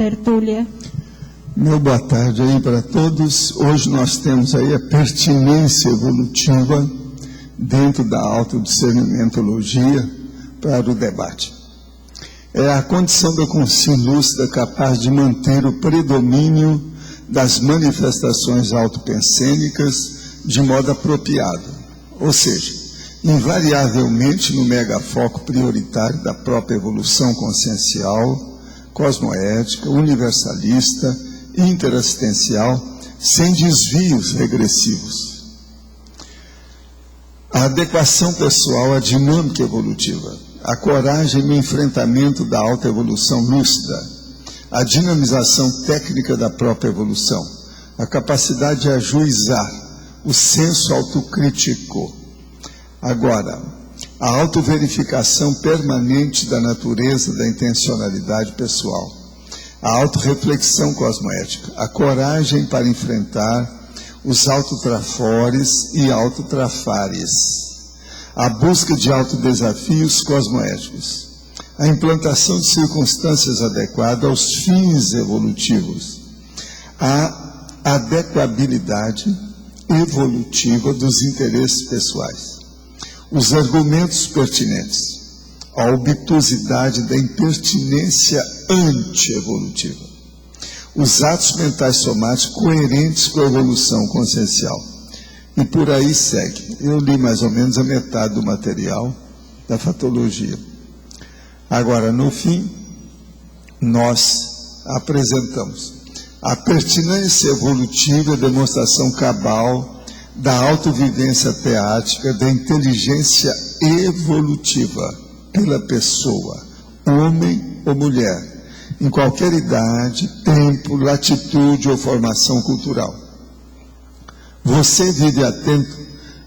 tertúlia. Meu boa tarde aí para todos. Hoje nós temos aí a pertinência evolutiva dentro da autodiscernimentologia para o debate. É a condição da consciência lúcida capaz de manter o predomínio das manifestações autopensênicas de modo apropriado, ou seja, invariavelmente no megafoco prioritário da própria evolução consciencial, cosmoética, universalista, interassistencial, sem desvios regressivos. A adequação pessoal à dinâmica evolutiva, a coragem no enfrentamento da autoevolução lúcida, a dinamização técnica da própria evolução, a capacidade de ajuizar, o senso autocrítico. Agora, a autoverificação permanente da natureza da intencionalidade pessoal, a autorreflexão cosmoética, a coragem para enfrentar os autotrafores e autotrafares, a busca de autodesafios cosmoéticos, a implantação de circunstâncias adequadas aos fins evolutivos, a adequabilidade evolutiva dos interesses pessoais, os argumentos pertinentes, a obtusidade da impertinência anti-evolutiva, os atos mentais somáticos coerentes com a evolução consciencial. E por aí segue. Eu li mais ou menos a metade do material da fatologia. Agora, no fim, nós apresentamos a pertinência evolutiva, a demonstração cabal da autovivência teática, da inteligência evolutiva pela pessoa, homem ou mulher, em qualquer idade, tempo, latitude ou formação cultural. Você vive atento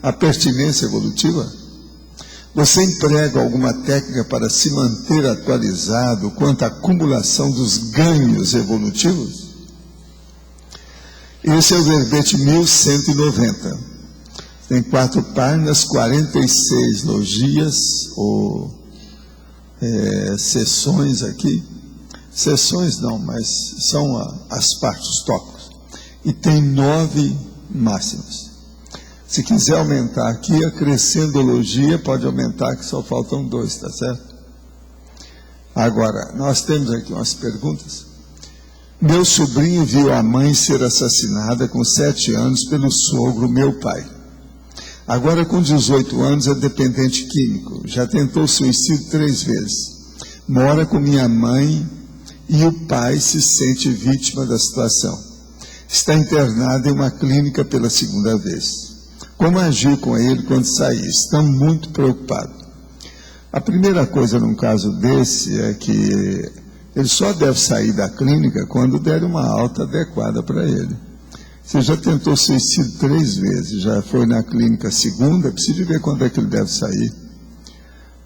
à pertinência evolutiva? Você emprega alguma técnica para se manter atualizado quanto à acumulação dos ganhos evolutivos? Esse é o verbete 1190. Tem 4 páginas, 46 logias ou sessões aqui. Sessões não, mas são as partes, os tópicos. E tem 9 máximas. Se quiser aumentar aqui, a crescendologia pode aumentar, que só faltam 2, tá certo? Agora, nós temos aqui umas perguntas. Meu sobrinho viu a mãe ser assassinada com 7 anos pelo sogro, meu pai. Agora, com 18 anos, é dependente químico. Já tentou suicídio 3 vezes. Mora com minha mãe e o pai se sente vítima da situação. Está internado em uma clínica pela 2ª vez. Como agir com ele quando sair? Estamos muito preocupados. A primeira coisa num caso desse é que ele só deve sair da clínica quando der uma alta adequada para ele. Você já tentou suicídio 3 vezes, já foi na clínica 2ª, precisa ver quando é que ele deve sair.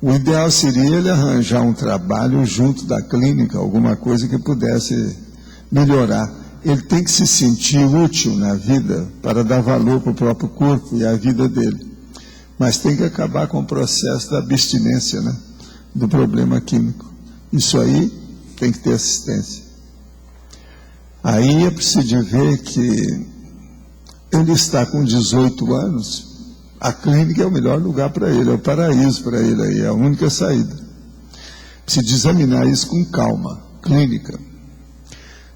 O ideal seria ele arranjar um trabalho junto da clínica, alguma coisa que pudesse melhorar. Ele tem que se sentir útil na vida para dar valor para o próprio corpo e à vida dele. Mas tem que acabar com o processo da abstinência, né? Do problema químico. Isso aí tem que ter assistência. Aí é preciso ver que ele está com 18 anos, a clínica é o melhor lugar para ele, é o paraíso para ele aí, é a única saída. Precisa examinar isso com calma, clínica.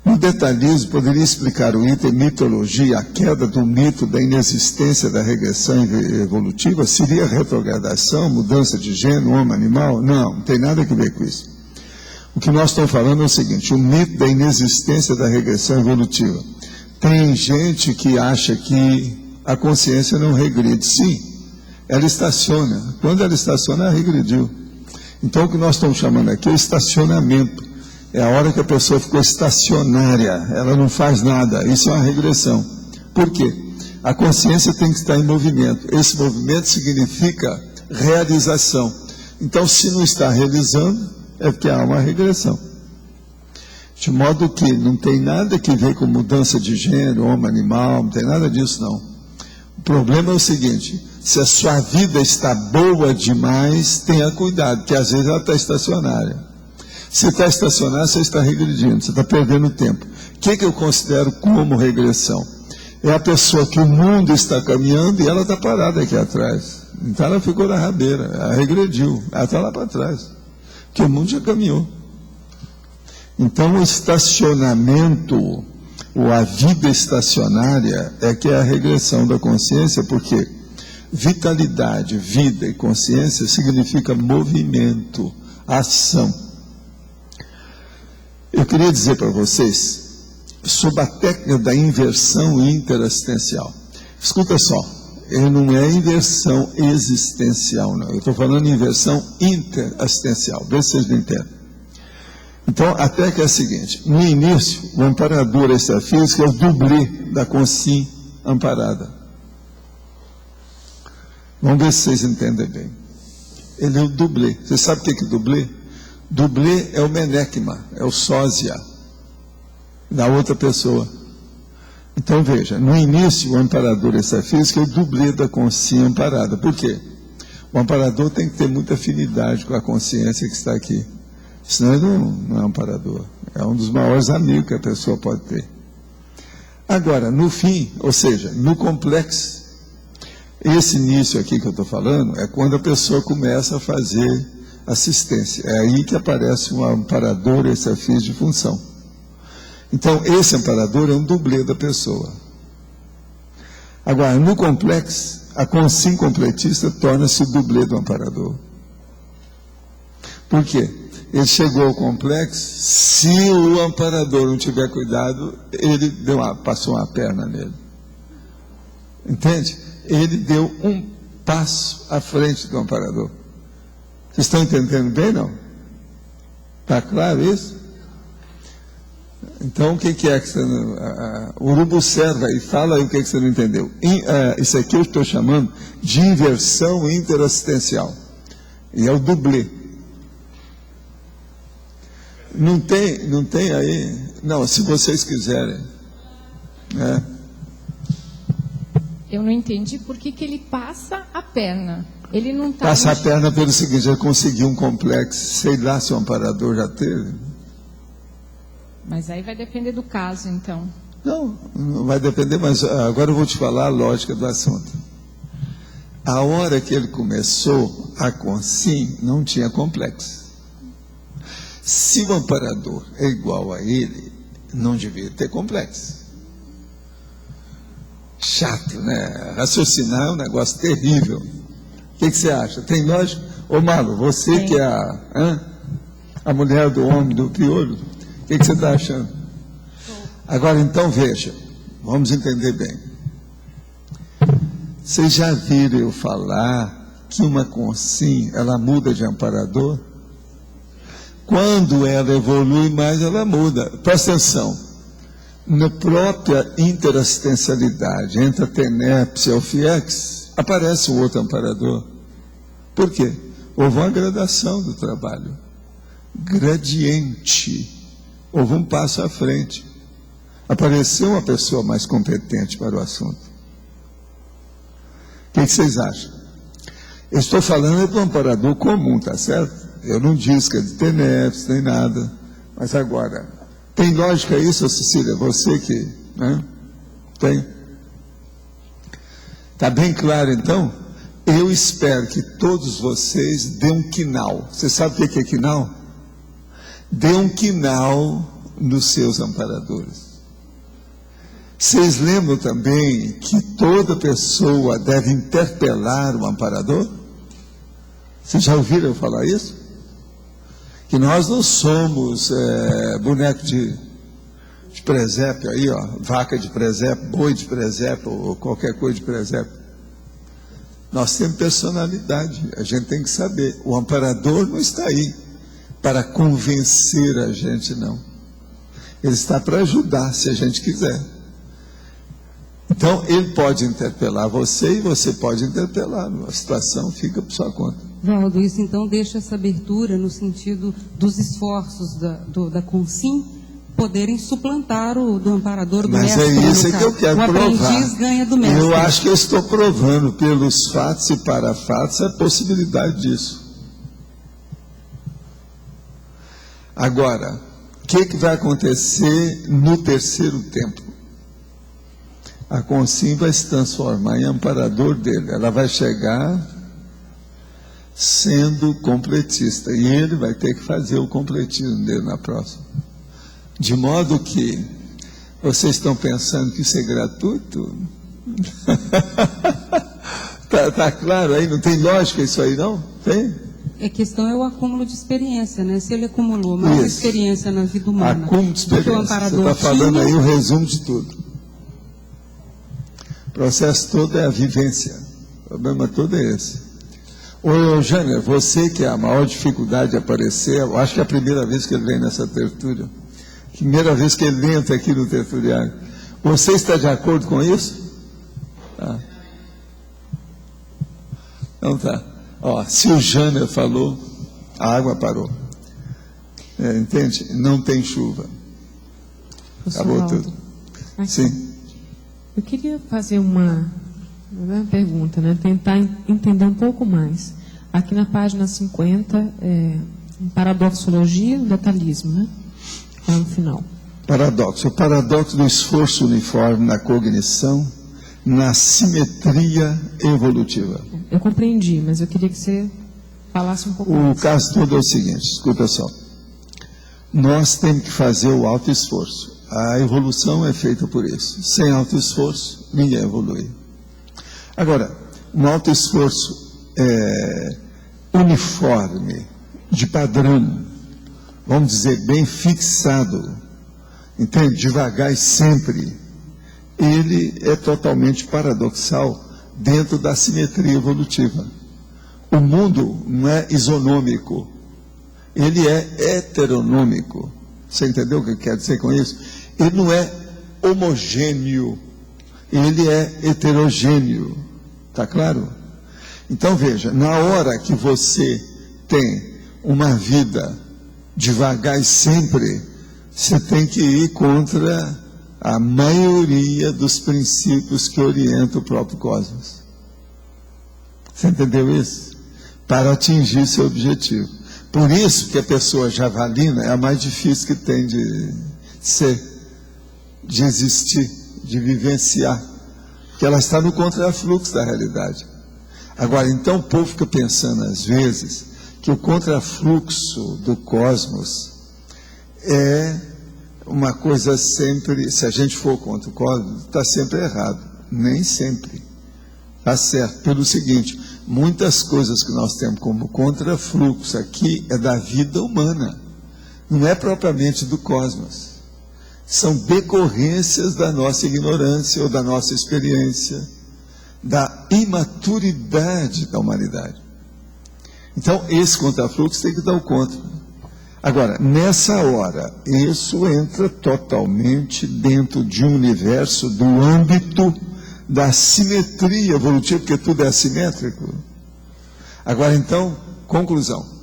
No detalhismo, poderia explicar o item mitologia, a queda do mito da inexistência da regressão evolutiva? Seria retrogradação, mudança de gênero, homem, animal? Não tem nada a ver com isso. O que nós estamos falando é o seguinte, o mito da inexistência da regressão evolutiva. Tem gente que acha que a consciência não regride. Sim, ela estaciona. Quando ela estaciona, ela regrediu. Então, o que nós estamos chamando aqui é estacionamento. É a hora que a pessoa ficou estacionária, ela não faz nada. Isso é uma regressão. Por quê? A consciência tem que estar em movimento. Esse movimento significa realização. Então, se não está realizando, é porque há uma regressão. De modo que não tem nada que ver com mudança de gênero, homem, animal, não tem nada disso, não. O problema é o seguinte, se a sua vida está boa demais, tenha cuidado, que às vezes ela está estacionária. Se está estacionado, você está regredindo, você está perdendo tempo. O que eu considero como regressão? É a pessoa que o mundo está caminhando e ela está parada aqui atrás. Então ela ficou na rabeira, ela regrediu, ela está lá para trás. Porque o mundo já caminhou. Então o estacionamento, ou a vida estacionária, é que é a regressão da consciência, porque vitalidade, vida e consciência significa movimento, ação. Eu queria dizer para vocês sobre a técnica da inversão interassistencial. Escuta só, não é inversão existencial, não. Eu estou falando inversão interassistencial. Vê se vocês não entendem. Então, a técnica é a seguinte: no início, o amparador extrafísico é o dublê da consciência amparada. Vamos ver se vocês entendem bem. Ele é o dublê. Você sabe o que é dublê? Dublê é o menekma, é o sósia da outra pessoa. Então veja, no início o amparador extrafísico é o dublê da consciência amparada. Por quê? O amparador tem que ter muita afinidade com a consciência que está aqui. Senão ele não é um amparador. É um dos maiores amigos que a pessoa pode ter. Agora, no fim, ou seja, no complexo, esse início aqui que eu estou falando é quando a pessoa começa a fazer assistência. É aí que aparece um amparador extrafísico de função. Então, esse amparador é um dublê da pessoa. Agora, no complexo, a consciência completista torna-se o dublê do amparador. Por quê? Ele chegou ao complexo, se o amparador não tiver cuidado, ele passou uma perna nele. Entende? Ele deu um passo à frente do amparador. Vocês estão entendendo bem, não? Está claro isso? Então, o que é que você... o Urubu observa e fala aí o que você não entendeu. Isso aqui eu estou chamando de inversão interassistencial. E é o dublê. Não tem aí... Não, se vocês quiserem. Eu não entendi por que ele passa a perna. Ele não está... Passa a perna pelo seguinte: ele conseguiu um complexo, sei lá se o amparador já teve. Mas aí vai depender do caso, então. Não vai depender, mas agora eu vou te falar a lógica do assunto. A hora que ele começou a consciência, não tinha complexo. Se o amparador é igual a ele, não devia ter complexo. Chato, né? Raciocinar é um negócio terrível. O que você acha? Tem lógica? Ô Malo, você Sim. Que é a mulher do homem do piolho, o que você está achando? Agora então veja, vamos entender bem. Vocês já viram eu falar que uma consciência, ela muda de amparador? Quando ela evolui mais, ela muda. Presta atenção. Na própria interassistencialidade entre a TENEPS e a UFIEX, aparece um outro amparador. Por quê? Houve uma gradação do trabalho. Gradiente. Houve um passo à frente. Apareceu uma pessoa mais competente para o assunto. O que vocês acham? Eu estou falando do amparador comum, tá certo? Eu não disse que é de TENEPS, nem nada. Mas agora, tem lógica isso, Cecília? Você que... Tem? Está bem claro, então? Eu espero que todos vocês dêem um quinal. Você sabe o que é quinal? Dê um quinal nos seus amparadores. Vocês lembram também que toda pessoa deve interpelar o amparador? Vocês já ouviram eu falar isso? Que nós não somos boneco de presépio aí, ó, vaca de presépio, boi de presépio, ou qualquer coisa de presépio. Nós temos personalidade, a gente tem que saber. O amparador não está aí para convencer a gente, não. Ele está para ajudar, se a gente quiser. Então, ele pode interpelar você e você pode interpelá-lo. A situação fica por sua conta. Valdo, isso então deixa essa abertura no sentido dos esforços da consciência poderem suplantar o do amparador do mestre. Mas é isso que eu quero provar. O aprendiz ganha do mestre. Eu acho que eu estou provando pelos fatos e para fatos a possibilidade disso. Agora, o que vai acontecer no terceiro templo? A Consim vai se transformar em amparador dele. Ela vai chegar sendo completista. E ele vai ter que fazer o completismo dele na próxima. De modo que vocês estão pensando que isso é gratuito? Tá claro aí? Não tem lógica isso aí, não? Tem? A questão é o acúmulo de experiência, né? Se ele acumulou mais experiência na vida humana, acúmulo de experiência. o amparador você está falando tinha... aí o resumo de tudo. O processo todo é a vivência. O problema todo é esse. Ô, Jânio, você que é a maior dificuldade de aparecer, eu acho que é a primeira vez que ele vem nessa tertúlia. Primeira vez que ele entra aqui no tertuliário. Você está de acordo com isso? Tá. Então tá. Ó, se o Jânio falou, a água parou. Entende? Não tem chuva. Acabou tudo. Aqui. Sim. Eu queria fazer uma pergunta, né? Tentar entender um pouco mais. Aqui na página 50, paradoxologia e detalhismo, né? Lá no final. Paradoxo. O paradoxo do esforço uniforme na cognição, na simetria evolutiva. Eu compreendi, mas eu queria que você falasse um pouco mais. O caso todo é o seguinte, escuta só. Nós temos que fazer o autoesforço. A evolução é feita por isso. Sem autoesforço, ninguém evolui. Agora, um autoesforço uniforme, de padrão, vamos dizer, bem fixado, entende? Devagar e sempre, ele é totalmente paradoxal dentro da simetria evolutiva. O mundo não é isonômico, ele é heteronômico. Você entendeu o que quer dizer com isso? Ele não é homogêneo, ele é heterogêneo. Está claro? Então veja, na hora que você tem uma vida devagar e sempre, você tem que ir contra a maioria dos princípios que orientam o próprio cosmos. Você entendeu isso? Para atingir seu objetivo. Por isso que a pessoa javalina é a mais difícil que tem de ser, de existir, de vivenciar. Porque ela está no contrafluxo da realidade. Agora, então o povo fica pensando às vezes que o contrafluxo do cosmos é uma coisa sempre, se a gente for contra o cosmos, está sempre errado. Nem sempre. Está certo. Pelo seguinte, muitas coisas que nós temos como contrafluxo aqui é da vida humana. Não é propriamente do cosmos. São decorrências da nossa ignorância ou da nossa experiência, da imaturidade da humanidade. Então, esse contrafluxo tem que dar o contra. Agora, nessa hora, isso entra totalmente dentro de um universo do âmbito da simetria evolutiva, porque tudo é assimétrico. Agora, então, conclusão.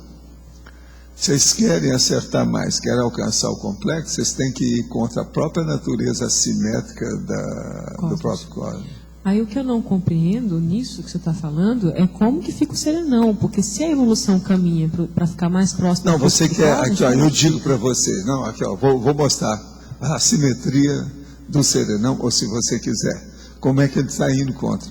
Vocês querem acertar mais, querem alcançar o complexo, vocês têm que ir contra a própria natureza assimétrica do próprio cosmos. Aí o que eu não compreendo nisso que você está falando é como que fica o serenão, porque se a evolução caminha para ficar mais próximo... Não, você quer, aqui ó, eu digo para você, não, aqui ó, vou mostrar a simetria do serenão, ou se você quiser, como é que ele está indo contra.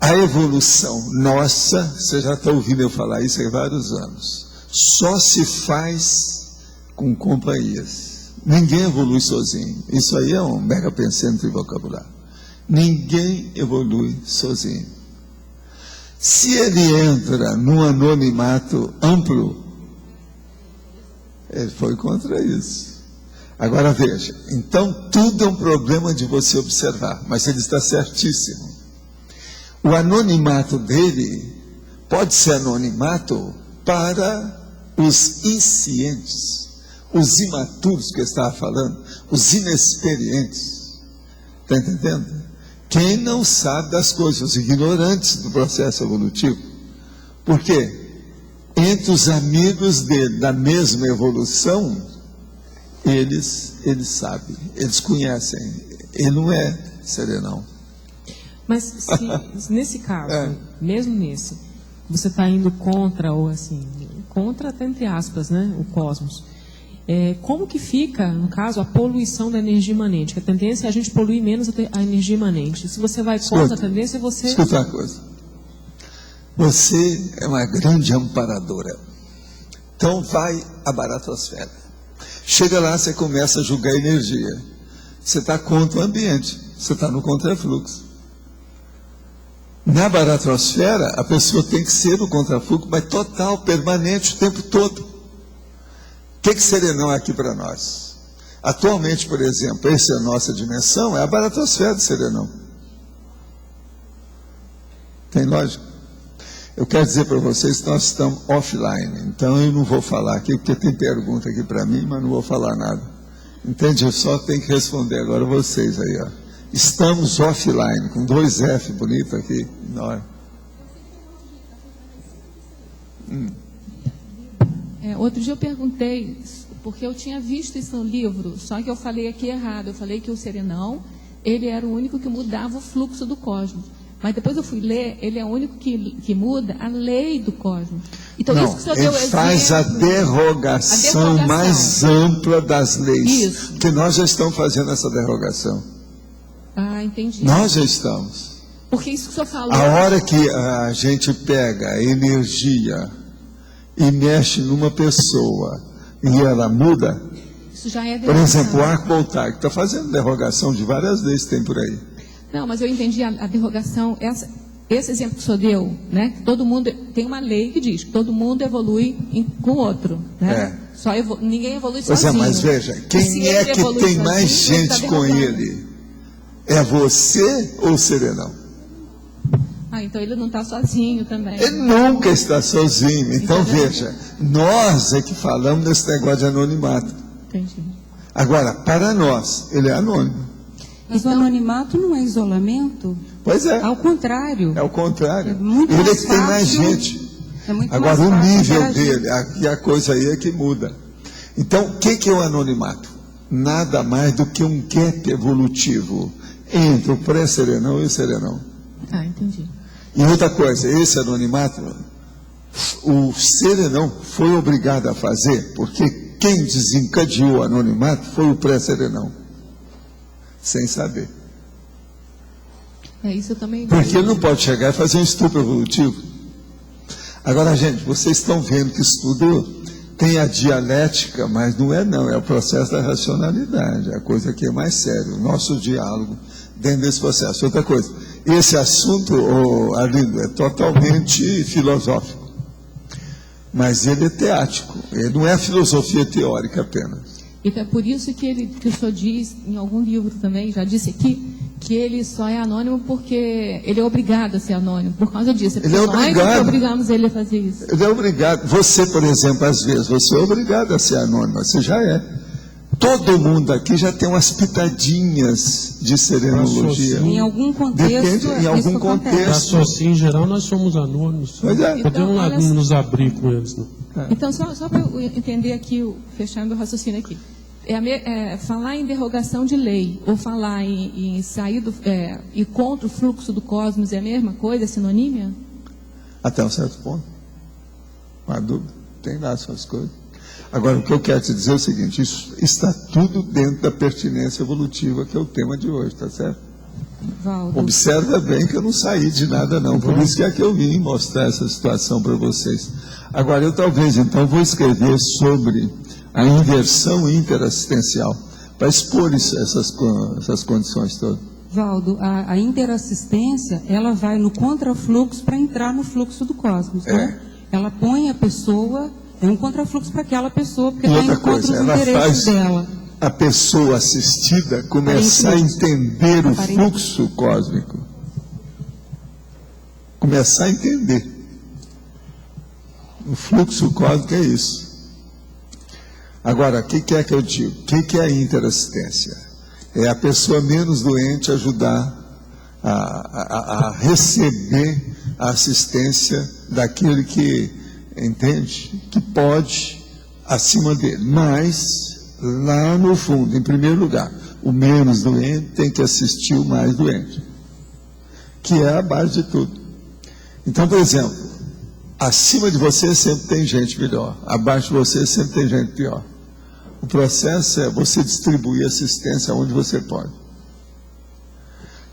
A evolução nossa, você já está ouvindo eu falar isso há vários anos, só se faz com companhias. Ninguém evolui sozinho. Isso aí é um mega pensante de vocabulário. Ninguém evolui sozinho. Se ele entra num anonimato amplo, ele foi contra isso. Agora veja, então tudo é um problema de você observar, mas ele está certíssimo. O anonimato dele pode ser anonimato para os inscientes, os imaturos que eu estava falando, os inexperientes. Está entendendo? Quem não sabe das coisas, os ignorantes do processo evolutivo. Por quê? Entre os amigos dele, da mesma evolução, eles sabem, eles conhecem. Ele não é serenão. Mas se, nesse caso, mesmo nesse, você está indo contra ou assim, contra, entre aspas, né, o cosmos. Como que fica, no caso, a poluição da energia imanente? A tendência é a gente poluir menos a energia imanente. Se você vai contra a tendência, você... Escuta uma coisa. Você é uma grande amparadora. Então vai à baratosfera. Chega lá, você começa a julgar energia. Você está contra o ambiente. Você está no contrafluxo. Na baratosfera, a pessoa tem que ser no contrafluxo, mas total, permanente, o tempo todo. O que serenão é aqui para nós? Atualmente, por exemplo, essa é a nossa dimensão, é a baratosfera de serenão. Tem lógica? Eu quero dizer para vocês que nós estamos offline, então eu não vou falar aqui, porque tem pergunta aqui para mim, mas não vou falar nada. Entende? Eu só tenho que responder agora vocês aí, ó. Estamos offline, com 2 F bonito aqui, enorme. Outro dia eu perguntei, porque eu tinha visto isso no livro, só que eu falei aqui errado. Eu falei que o serenão, ele era o único que mudava o fluxo do cosmos. Mas depois eu fui ler, ele é o único que muda a lei do cosmos. Então, não, isso que o senhor ele deu faz a derrogação mais ampla das leis. Isso. Porque nós já estamos fazendo essa derrogação. Ah, entendi. Nós já estamos. Porque isso que o senhor falou... A hora que a gente pega a energia e mexe numa pessoa e ela muda, isso já é por exemplo, o arco voltaico está fazendo derrogação de várias leis que tem por aí. Não, mas eu entendi a derrogação, esse exemplo que o senhor deu, né? Todo mundo tem uma lei que diz que todo mundo evolui com o outro, né? Ninguém evolui sozinho. Pois é, mas veja, quem é que tem mais gente com ele? É você ou o serenão? Então ele não está sozinho também. Ele nunca está sozinho. Então veja, nós é que falamos desse negócio de anonimato. Entendi. Agora, para nós, ele é anônimo. Mas o anonimato não é isolamento? Pois é. Ao contrário. É o contrário. É muito ele é mais que tem mais fácil, gente. É muito Agora, mais o fácil nível interagir. dele, a coisa aí é que muda. Então, o que é o anonimato? Nada mais do que um gap evolutivo entre o pré-serenão e o serenão. Entendi. E outra coisa, esse anonimato, o serenão foi obrigado a fazer, porque quem desencadeou o anonimato foi o pré-serenão. Sem saber. Isso eu também... Porque ele não pode chegar e fazer um estupro evolutivo. Agora, gente, vocês estão vendo que isso tudo tem a dialética, mas não, é o processo da racionalidade, a coisa que é mais séria, o nosso diálogo dentro desse processo. Outra coisa, esse assunto, Arlindo, é totalmente filosófico, mas ele é teático, ele não é filosofia teórica apenas. Então é por isso que o senhor diz, em algum livro também, já disse aqui, que ele só é anônimo porque ele é obrigado a ser anônimo, por causa disso. Ele é obrigado. Nós obrigamos ele a fazer isso. Ele é obrigado. Você, por exemplo, às vezes, você é obrigado a ser anônimo, você já é. Todo mundo aqui já tem umas pitadinhas de serenologia. Em algum contexto, em algum contexto. Em geral, nós somos anônimos. Pois é. Podemos nos abrir com eles. Não? Então, só para eu entender aqui, fechando o raciocínio aqui. Falar em derrogação de lei, ou falar em sair e contra o fluxo do cosmos é a mesma coisa, é sinonímia? Até um certo ponto. Não há dúvida. Tem lá as suas coisas. Agora, o que eu quero te dizer é o seguinte, isso está tudo dentro da pertinência evolutiva, que é o tema de hoje, tá certo? Valdo. Observa bem que eu não saí de nada não, por isso que é que eu vim mostrar essa situação para vocês. Agora, eu talvez, então, vou escrever sobre a inversão interassistencial, para expor essas condições todas. Valdo, a interassistência, ela vai no contrafluxo para entrar no fluxo do cosmos, né? Ela põe a pessoa... É um contrafluxo para aquela pessoa, porque está indo contra os interesses dela. A pessoa assistida começar a entender o fluxo cósmico. Começar a entender. O fluxo cósmico é isso. Agora, o que é que eu digo? O que é a interassistência? É a pessoa menos doente ajudar a receber a assistência daquele que entende que pode acima dele, mas lá no fundo, em primeiro lugar, o menos doente tem que assistir o mais doente, que é a base de tudo. Então, por exemplo, Acima de você sempre tem gente melhor, abaixo de você sempre tem gente pior. O processo é você distribuir assistência onde você pode.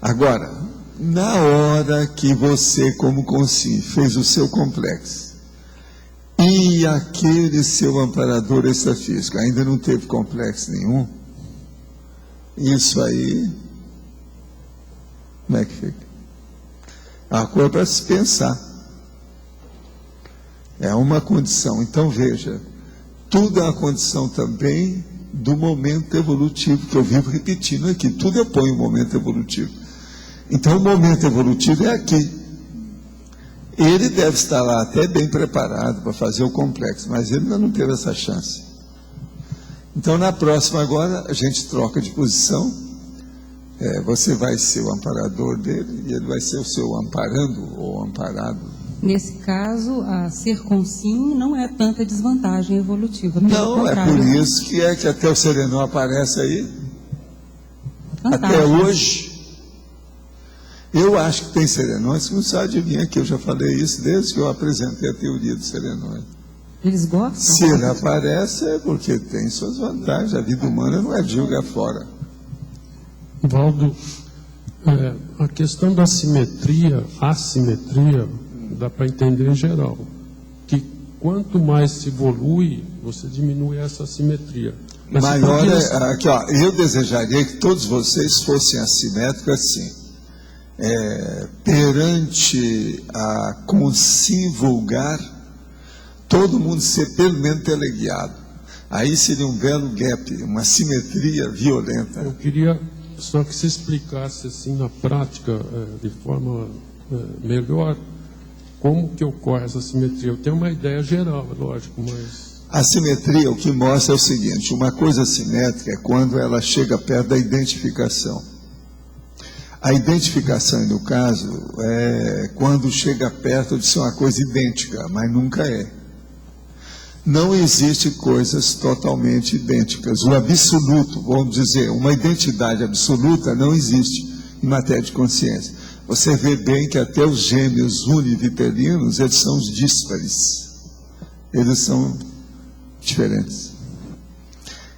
Agora, na hora que você, como consciente, fez o seu complexo, e aquele seu amparador extrafísico ainda não teve complexo nenhum, isso aí, como é que fica? É uma coisa para se pensar. É uma condição. Então veja, tudo é uma condição também do momento evolutivo, que eu vivo repetindo aqui. Tudo eu ponho um momento evolutivo. Então o momento evolutivo é aqui. Ele deve estar lá até bem preparado para fazer o complexo, mas ele ainda não teve essa chance. Então na próxima agora a gente troca de posição. Você vai ser o amparador dele e ele vai ser o seu amparando ou amparado. Nesse caso, a ser consim não é tanta desvantagem evolutiva. Não, é por isso que até o serenão aparece aí. Fantástico. Até hoje. Eu acho que tem serenões que não sabem adivinhar que eu já falei isso desde que eu apresentei a teoria dos serenões. Eles gostam? Se ele aparece é porque tem suas vantagens. A vida humana não é de jogar fora. Valdo, a questão da assimetria, dá para entender em geral, que quanto mais se evolui, você diminui essa assimetria. Mas maior aqui, ó, eu desejaria que todos vocês fossem assimétricos assim. Perante a consim vulgar, todo mundo ser pelo menos teleguiado. Aí seria um belo gap, uma simetria violenta. Eu queria só que se explicasse assim na prática, de forma melhor, como que ocorre essa simetria. Eu tenho uma ideia geral, lógico, mas... A simetria, o que mostra é o seguinte: uma coisa simétrica é quando ela chega perto da identificação. A identificação, no caso, é quando chega perto de ser uma coisa idêntica, mas nunca é. Não existe coisas totalmente idênticas. O absoluto, vamos dizer, uma identidade absoluta não existe em matéria de consciência. Você vê bem que até os gêmeos univitelinos, eles são os díspares. Eles são diferentes.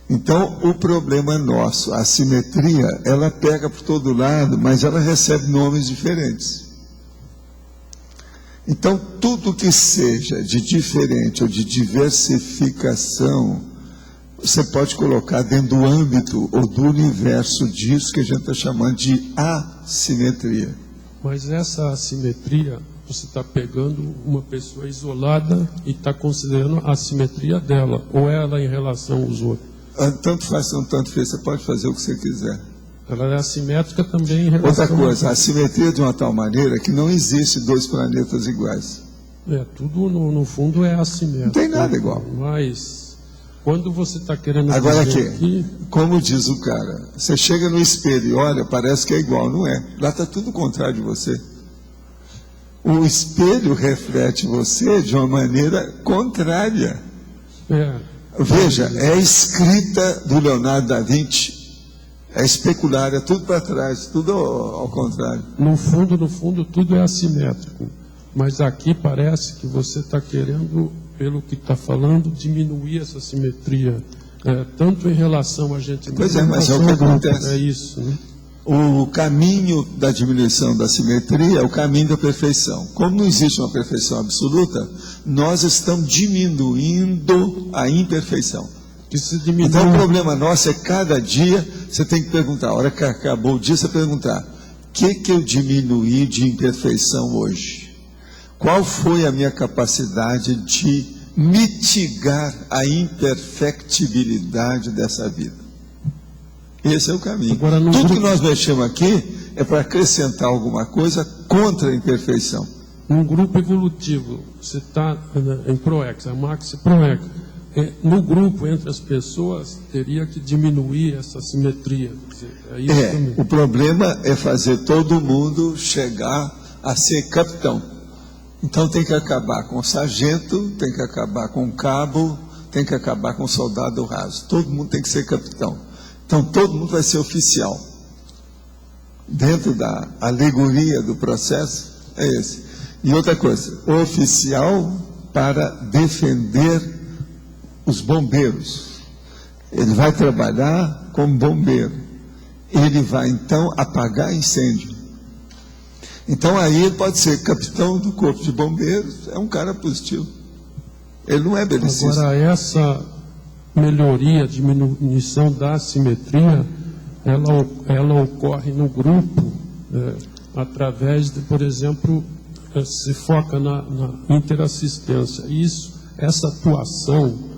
Então, o problema é nosso. A simetria, ela pega por todo lado, mas ela recebe nomes diferentes. Então, tudo que seja de diferente ou de diversificação, você pode colocar dentro do âmbito ou do universo disso que a gente está chamando de assimetria. Mas essa assimetria, você está pegando uma pessoa isolada e está considerando a assimetria dela, ou ela em relação aos outros? Tanto faz, tanto fez, você pode fazer o que você quiser. Ela é assimétrica também em relação... Outra coisa, a simetria de uma tal maneira que não existe dois planetas iguais. Tudo no fundo é assimétrico. Não tem nada igual. Mas quando você está querendo... Agora aqui, como diz o cara, você chega no espelho e olha, parece que é igual, não é. Lá está tudo o contrário de você. O espelho reflete você de uma maneira contrária. Veja, é a escrita do Leonardo da Vinci. É especular, é tudo para trás, tudo ao contrário. No fundo, tudo é assimétrico. Mas aqui parece que você está querendo, pelo que está falando, diminuir essa simetria. Tanto em relação a gente... Pois é, mas é o que acontece. É isso, né? O caminho da diminuição da simetria é o caminho da perfeição. Como não existe uma perfeição absoluta, nós estamos diminuindo a imperfeição. Então o problema nosso é cada dia você tem que perguntar, a hora que acabou o dia você perguntar, o que eu diminuí de imperfeição hoje? Qual foi a minha capacidade de mitigar a imperfectibilidade dessa vida? Esse é o caminho. Agora, tudo que nós mexemos aqui é para acrescentar alguma coisa contra a imperfeição. Num grupo evolutivo, você está em PROEX, a Max PROEX. No grupo, entre as pessoas, teria que diminuir essa simetria. O problema é fazer todo mundo chegar a ser capitão. Então tem que acabar com o sargento, tem que acabar com o cabo, tem que acabar com o soldado raso. Todo mundo tem que ser capitão. Então todo mundo vai ser oficial. Dentro da alegoria do processo, é esse. E outra coisa, oficial para defender os bombeiros. Ele vai trabalhar como bombeiro. Ele vai, então, apagar incêndio. Então, aí ele pode ser capitão do corpo de bombeiros, é um cara positivo. Ele não é belicista. Agora, essa melhoria, diminuição da assimetria, ela ocorre no grupo, através de, por exemplo, se foca na interassistência. Essa atuação,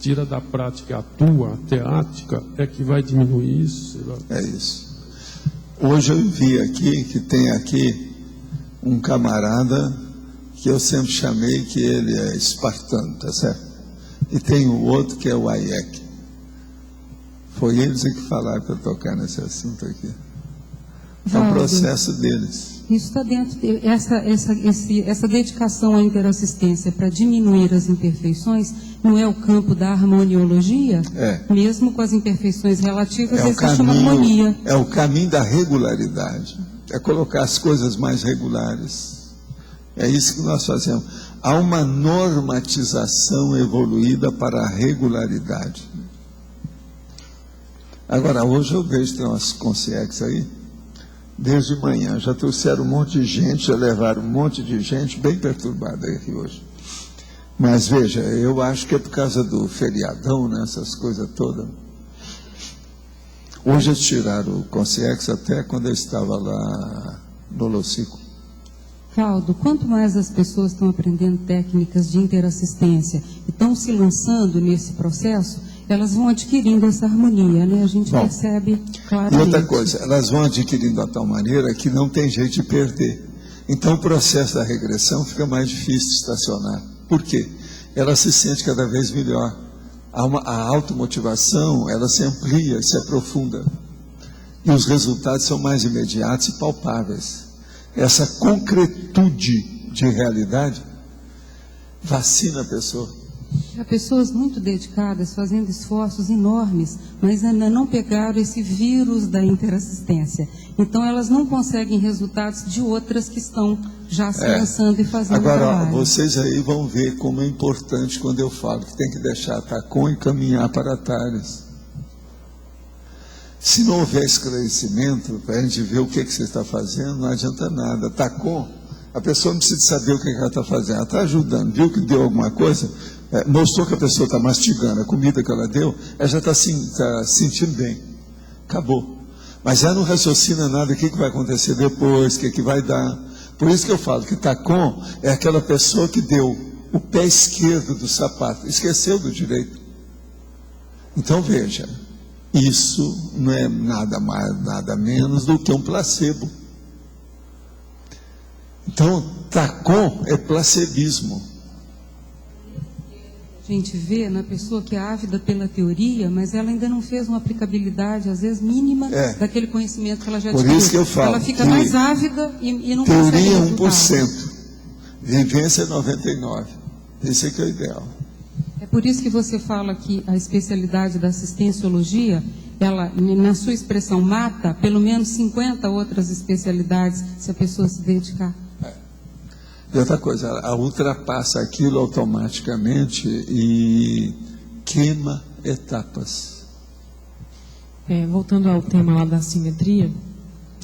tira da prática, atua, teática, é que vai diminuir isso? É isso. Hoje eu vi aqui, que tem aqui um camarada que eu sempre chamei que ele é espartano, tá certo? E tem o outro que é o Hayek. Foi eles que falaram para tocar nesse assunto aqui. É um processo deles. Isso está dentro essa dedicação à interassistência para diminuir as imperfeições, não é o campo da harmoniologia? Mesmo com as imperfeições relativas, existe uma harmonia. É o caminho da regularidade. É colocar as coisas mais regulares. É isso que nós fazemos. Há uma normatização evoluída para a regularidade. Agora, hoje eu vejo que tem umas consciências aí, desde manhã, já trouxeram um monte de gente, já levaram um monte de gente bem perturbada aqui hoje. Mas veja, eu acho que é por causa do feriadão, né, essas coisas todas. Hoje eles tiraram o consciência até quando eu estava lá no Locico. Caldo, quanto mais as pessoas estão aprendendo técnicas de interassistência e estão se lançando nesse processo, elas vão adquirindo essa harmonia, né? A gente percebe claramente. E outra coisa, elas vão adquirindo de tal maneira que não tem jeito de perder. Então o processo da regressão fica mais difícil de estacionar. Por quê? Ela se sente cada vez melhor. A automotivação, ela se amplia, se aprofunda. E os resultados são mais imediatos e palpáveis. Essa concretude de realidade vacina a pessoa. Há pessoas muito dedicadas, fazendo esforços enormes, mas ainda não pegaram esse vírus da interassistência. Então, elas não conseguem resultados de outras que estão já se lançando e fazendo Agora, vocês aí vão ver como é importante quando eu falo que tem que deixar a TACOM e caminhar para a TARES. Se não houver esclarecimento, para a gente ver o que você está fazendo, não adianta nada. TACOM, a pessoa não precisa saber o que ela está fazendo. Ela está ajudando, viu que deu alguma coisa, mostrou que a pessoa está mastigando a comida que ela deu, ela já está sentindo bem. Acabou. Mas ela não raciocina nada, o que vai acontecer depois, o que vai dar. Por isso que eu falo que TACOM é aquela pessoa que deu o pé esquerdo do sapato, esqueceu do direito. Então veja, isso não é nada mais, nada menos do que um placebo. Então, TACOM é placebismo. A gente vê na pessoa que é ávida pela teoria, mas ela ainda não fez uma aplicabilidade, às vezes mínima, daquele conhecimento que ela já adquiriu. Por isso que eu falo. Ela fica mais ávida e não consegue teoria resultado. 1%, vivência 99%. Esse é que é o ideal. É por isso que você fala que a especialidade da assistenciologia, ela, na sua expressão, mata pelo menos 50 outras especialidades se a pessoa se dedicar. E outra coisa, ela ultrapassa aquilo automaticamente e queima etapas. Voltando ao tema lá da assimetria,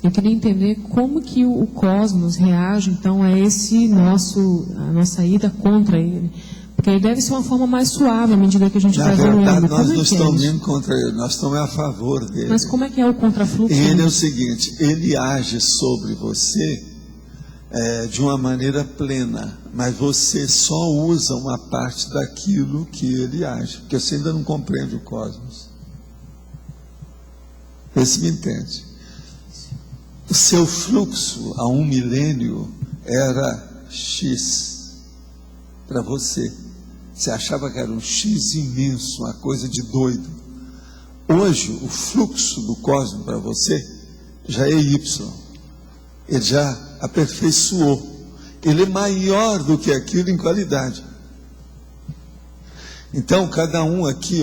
eu queria entender como que o cosmos reage, então, a a nossa ida contra ele. Porque deve ser uma forma mais suave à medida que a gente vai evoluindo. Na verdade, nós não estamos indo contra ele, nós estamos a favor dele. Mas como é que é o contrafluxo? Ele é o seguinte, ele age sobre você de uma maneira plena, mas você só usa uma parte daquilo que ele age, porque você ainda não compreende o cosmos. Esse me entende. O seu fluxo há 1 milênio era X para você. Você achava que era um X imenso, uma coisa de doido. Hoje, o fluxo do cosmos para você já é Y. Ele já aperfeiçoou. Ele é maior do que aquilo em qualidade. Então, cada um aqui,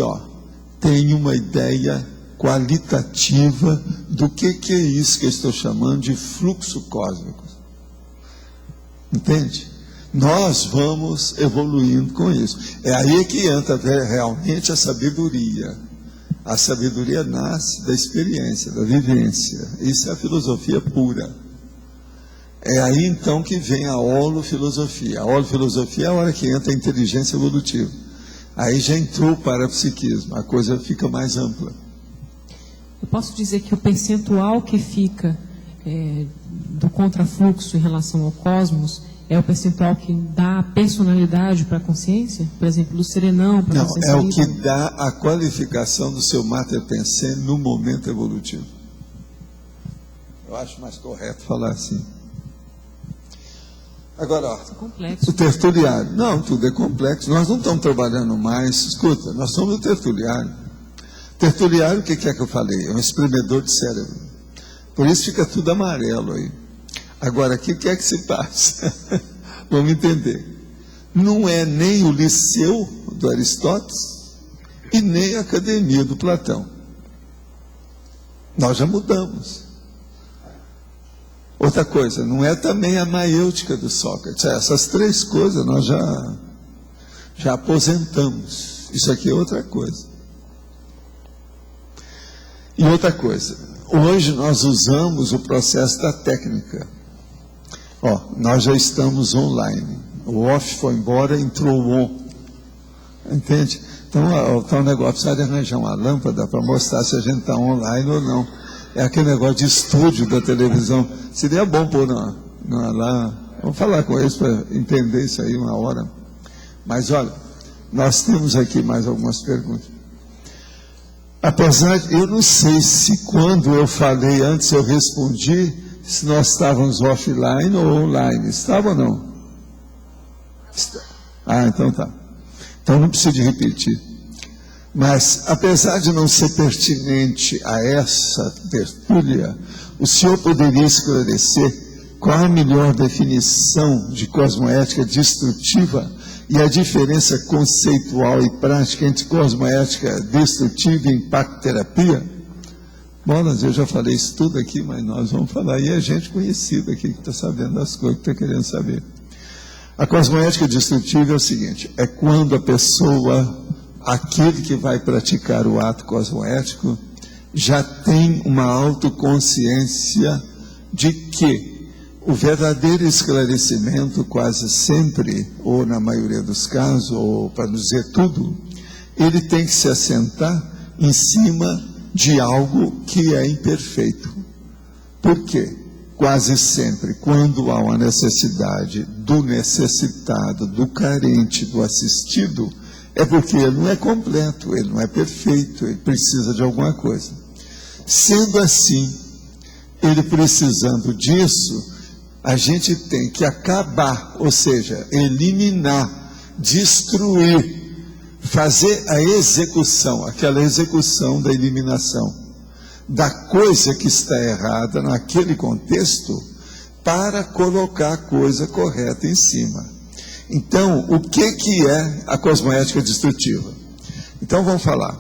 tem uma ideia qualitativa do que é isso que eu estou chamando de fluxo cósmico. Entende? Nós vamos evoluindo com isso. É aí que entra realmente a sabedoria. A sabedoria nasce da experiência, da vivência. Isso é a filosofia pura. É aí então que vem a holofilosofia. A holofilosofia é a hora que entra a inteligência evolutiva. Aí já entrou o parapsiquismo, a coisa fica mais ampla. Eu posso dizer que o percentual que fica do contrafluxo em relação ao cosmos é o percentual que dá personalidade para a consciência? Por exemplo, do serenão para a consciência? Não, é o que dá a qualificação do seu mater pensé no momento evolutivo. Eu acho mais correto falar assim. Agora, ó, complexo. O tertuliário. Não, tudo é complexo. Nós não estamos trabalhando mais. Escuta, nós somos o tertuliário. Tertuliário, o que é que eu falei? É um espremedor de cérebro. Por isso fica tudo amarelo aí. Agora, o que é que se passa? Vamos entender. Não é nem o Liceu do Aristóteles e nem a Academia do Platão. Nós já mudamos. Outra coisa, não é também a maêutica do Sócrates. Essas três coisas nós já aposentamos. Isso aqui é outra coisa. E outra coisa, hoje nós usamos o processo da técnica. Ó, nós já estamos online. O off foi embora, entrou o on. Entende? Então, o negócio precisa de arranjar uma lâmpada para mostrar se a gente está online ou não. É aquele negócio de estúdio da televisão. Seria bom pôr lá. Vamos falar com eles para entender isso aí uma hora. Mas olha, nós temos aqui mais algumas perguntas. Apesar de, eu não sei se quando eu falei antes eu respondi se nós estávamos offline ou online. Estava ou não? Ah, então tá. Então não precisa de repetir. Mas, apesar de não ser pertinente a essa tertúlia, o senhor poderia esclarecer qual a melhor definição de cosmoética destrutiva e a diferença conceitual e prática entre cosmoética destrutiva e impacto-terapia? Bom, eu já falei isso tudo aqui, mas nós vamos falar. E é gente conhecida aqui que está sabendo das coisas, que está querendo saber. A cosmoética destrutiva é o seguinte, é quando a pessoa, aquele que vai praticar o ato cosmoético, já tem uma autoconsciência de que o verdadeiro esclarecimento, quase sempre, ou na maioria dos casos, ou para dizer tudo, ele tem que se assentar em cima de algo que é imperfeito. Por quê? Quase sempre, quando há uma necessidade do necessitado, do carente, do assistido, é porque ele não é completo, ele não é perfeito, ele precisa de alguma coisa. Sendo assim, ele precisando disso, a gente tem que acabar, ou seja, eliminar, destruir, fazer a execução, aquela execução da eliminação da coisa que está errada naquele contexto, para colocar a coisa correta em cima. Então, o que é a cosmoética destrutiva? Então, vamos falar.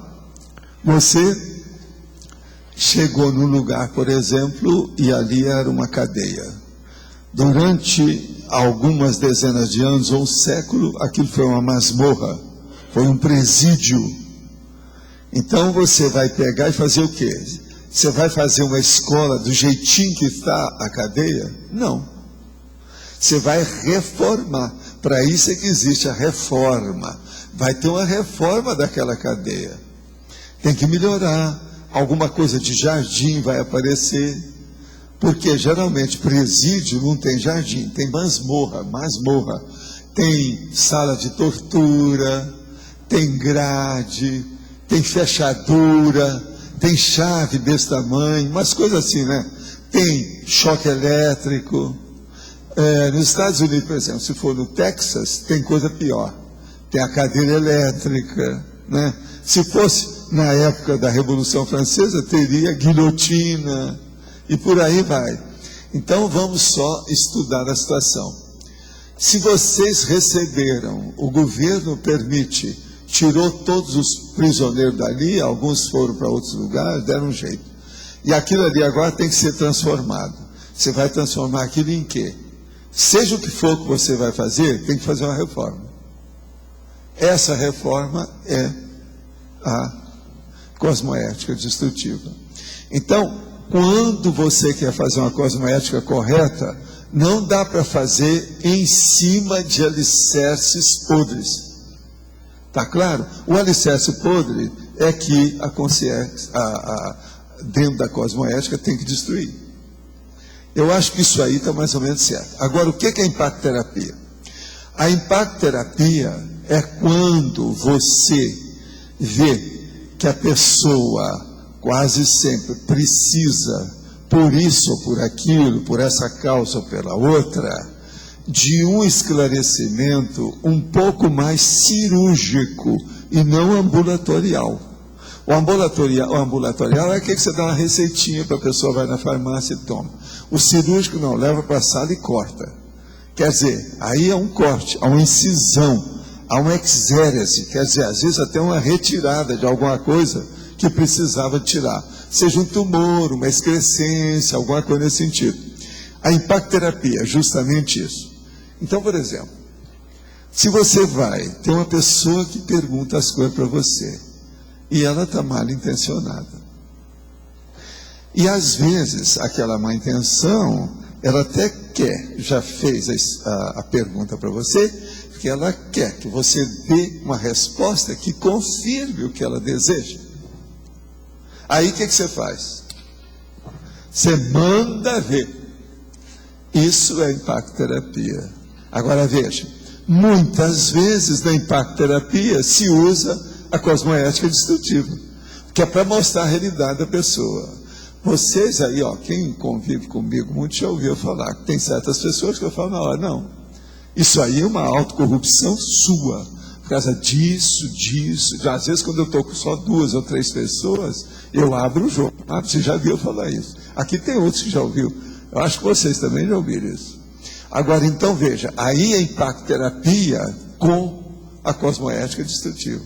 Você chegou num lugar, por exemplo, e ali era uma cadeia. Durante algumas dezenas de anos ou um século, aquilo foi uma masmorra, foi um presídio. Então, você vai pegar e fazer o quê? Você vai fazer uma escola do jeitinho que está a cadeia? Não. Você vai reformar. Para isso é que existe a reforma. Vai ter uma reforma daquela cadeia. Tem que melhorar. Alguma coisa de jardim vai aparecer. Porque geralmente presídio não tem jardim, tem masmorra. Tem sala de tortura, tem grade, tem fechadura, tem chave desse tamanho, umas coisas assim, né? Tem choque elétrico. Nos Estados Unidos, por exemplo, se for no Texas, tem coisa pior. Tem a cadeira elétrica, né? Se fosse na época da Revolução Francesa, teria guilhotina, e por aí vai. Então, vamos só estudar a situação. Se vocês receberam, o governo permite, tirou todos os prisioneiros dali, alguns foram para outros lugares, deram um jeito. E aquilo ali agora tem que ser transformado. Você vai transformar aquilo em quê? seja o que for que você vai fazer, tem que fazer uma reforma. Essa reforma é a cosmoética destrutiva. Então, quando você quer fazer uma cosmoética correta, não dá para fazer em cima de alicerces podres. Está claro? O alicerce podre é que a consciência, dentro da cosmoética, tem que destruir. Eu acho que isso aí está mais ou menos certo. Agora, o que é impacto-terapia? A impacto-terapia é quando você vê que a pessoa quase sempre precisa, por isso ou por aquilo, por essa causa ou pela outra, de um esclarecimento um pouco mais cirúrgico e não ambulatorial. O ambulatorial é aquele que você dá uma receitinha para a pessoa, vai na farmácia e toma. O cirúrgico não, leva para a sala e corta. Quer dizer, aí é um corte, há uma incisão, há uma exérese, quer dizer, às vezes até uma retirada de alguma coisa que precisava tirar. Seja um tumor, uma excrescência, alguma coisa nesse sentido. A impacto-terapia é justamente isso. Então, por exemplo, se você vai, tem uma pessoa que pergunta as coisas para você, e ela está mal intencionada. E às vezes, aquela má intenção, ela até quer, já fez a pergunta para você, porque ela quer que você dê uma resposta que confirme o que ela deseja. Aí o que você faz? Você manda ver. Isso é impacto-terapia. Agora veja, muitas vezes na impacto-terapia se usa a cosmoética destrutiva, que é para mostrar a realidade da pessoa. Vocês aí, quem convive comigo muito já ouviu falar que tem certas pessoas que eu falo na hora, não, isso aí é uma autocorrupção sua, por causa disso. Às vezes quando eu estou com só 2 ou 3 pessoas, eu abro o jogo. Você já viu falar isso? Aqui tem outros que já ouviu. Eu acho que vocês também já ouviram isso. Agora, então, veja, aí é impacto-terapia com a cosmoética destrutiva.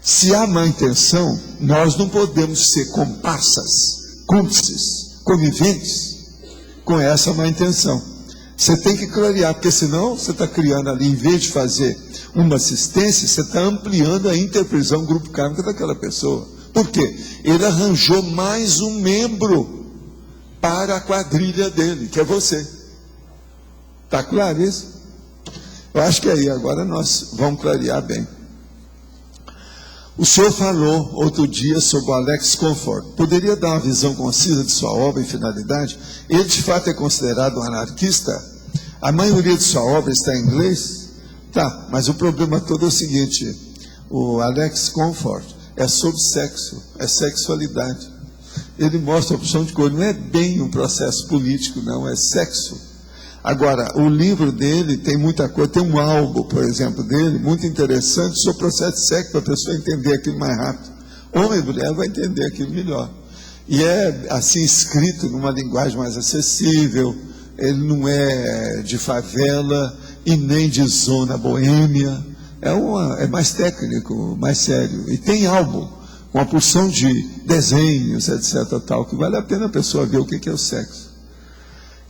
Se há má intenção, nós não podemos ser comparsas, cúmplices, coniventes com essa má intenção. Você tem que clarear, porque senão você está criando ali, em vez de fazer uma assistência, você está ampliando a interprisão grupo kármico daquela pessoa. Por quê? Ele arranjou mais um membro para a quadrilha dele, que é você. Está claro isso? Eu acho que aí agora nós vamos clarear bem. O senhor falou outro dia sobre o Alex Comfort. Poderia dar uma visão concisa de sua obra e finalidade? Ele de fato é considerado um anarquista? A maioria de sua obra está em inglês? Tá, mas o problema todo é o seguinte: o Alex Comfort é sobre sexo, é sexualidade. Ele mostra a opção de cor, não é bem um processo político, não, é sexo. Agora, o livro dele tem muita coisa, tem um álbum, por exemplo, dele, muito interessante, sobre o processo de sexo, para a pessoa entender aquilo mais rápido. Homem e mulher vai entender aquilo melhor. E é, assim, escrito numa linguagem mais acessível, ele não é de favela e nem de zona boêmia, é mais técnico, mais sério. E tem álbum, com uma porção de desenhos, etc., tal, que vale a pena a pessoa ver o que é o sexo.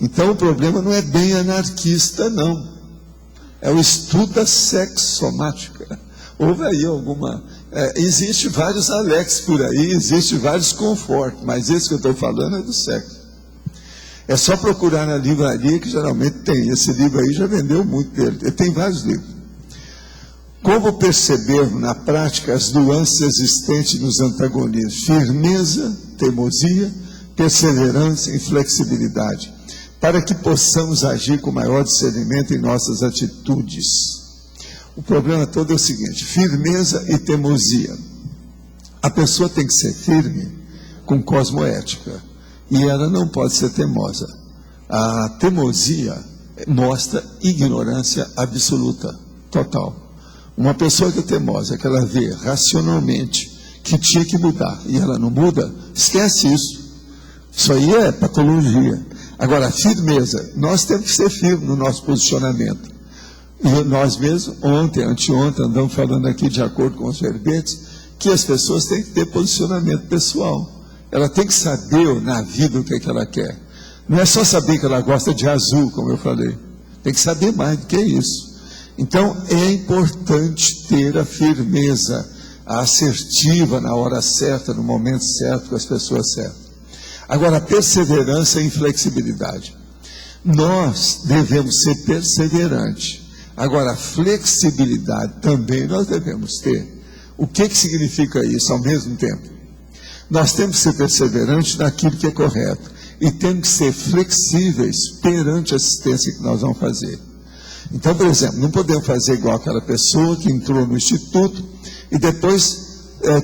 Então o problema não é bem anarquista, não. É o estudo da sexomática. Houve aí alguma... existe vários Alex por aí, existe vários Comfort, mas esse que eu estou falando é do sexo. É só procurar na livraria que geralmente tem. Esse livro aí já vendeu muito dele. Ele tem vários livros. Como perceber na prática as nuances existentes nos antagonismos? Firmeza, teimosia, perseverança e flexibilidade, para que possamos agir com maior discernimento em nossas atitudes. O problema todo é o seguinte: firmeza e teimosia. A pessoa tem que ser firme com cosmoética, e ela não pode ser teimosa. A teimosia mostra ignorância absoluta, total. Uma pessoa que é teimosa, que ela vê racionalmente que tinha que mudar, e ela não muda, esquece isso. Isso aí é patologia. Agora, a firmeza, nós temos que ser firmes no nosso posicionamento. E nós mesmos, ontem, anteontem, andamos falando aqui, de acordo com os verbetes, que as pessoas têm que ter posicionamento pessoal. Ela tem que saber na vida o que é que ela quer. Não é só saber que ela gosta de azul, como eu falei. Tem que saber mais do que isso. Então, é importante ter a firmeza, a assertiva na hora certa, no momento certo, com as pessoas certas. Agora, a perseverança e inflexibilidade. Nós devemos ser perseverantes. Agora, a flexibilidade também nós devemos ter. O que significa isso ao mesmo tempo? Nós temos que ser perseverantes naquilo que é correto. E temos que ser flexíveis perante a assistência que nós vamos fazer. Então, por exemplo, não podemos fazer igual aquela pessoa que entrou no instituto e depois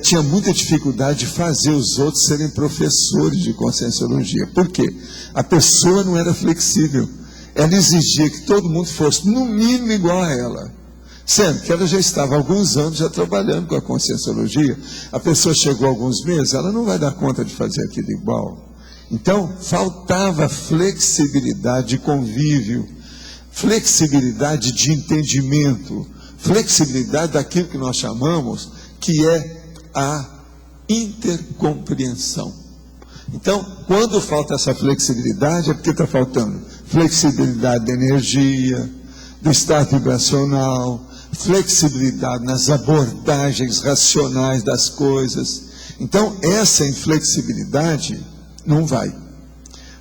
tinha muita dificuldade de fazer os outros serem professores de conscienciologia. Por quê? A pessoa não era flexível. Ela exigia que todo mundo fosse, no mínimo, igual a ela. Sendo que ela já estava há alguns anos já trabalhando com a conscienciologia. A pessoa chegou há alguns meses, ela não vai dar conta de fazer aquilo igual. Então, faltava flexibilidade de convívio, flexibilidade de entendimento, flexibilidade daquilo que nós chamamos que é a intercompreensão. Então, quando falta essa flexibilidade, é porque está faltando flexibilidade da energia, do estado vibracional, flexibilidade nas abordagens racionais das coisas. Então, essa inflexibilidade não vai.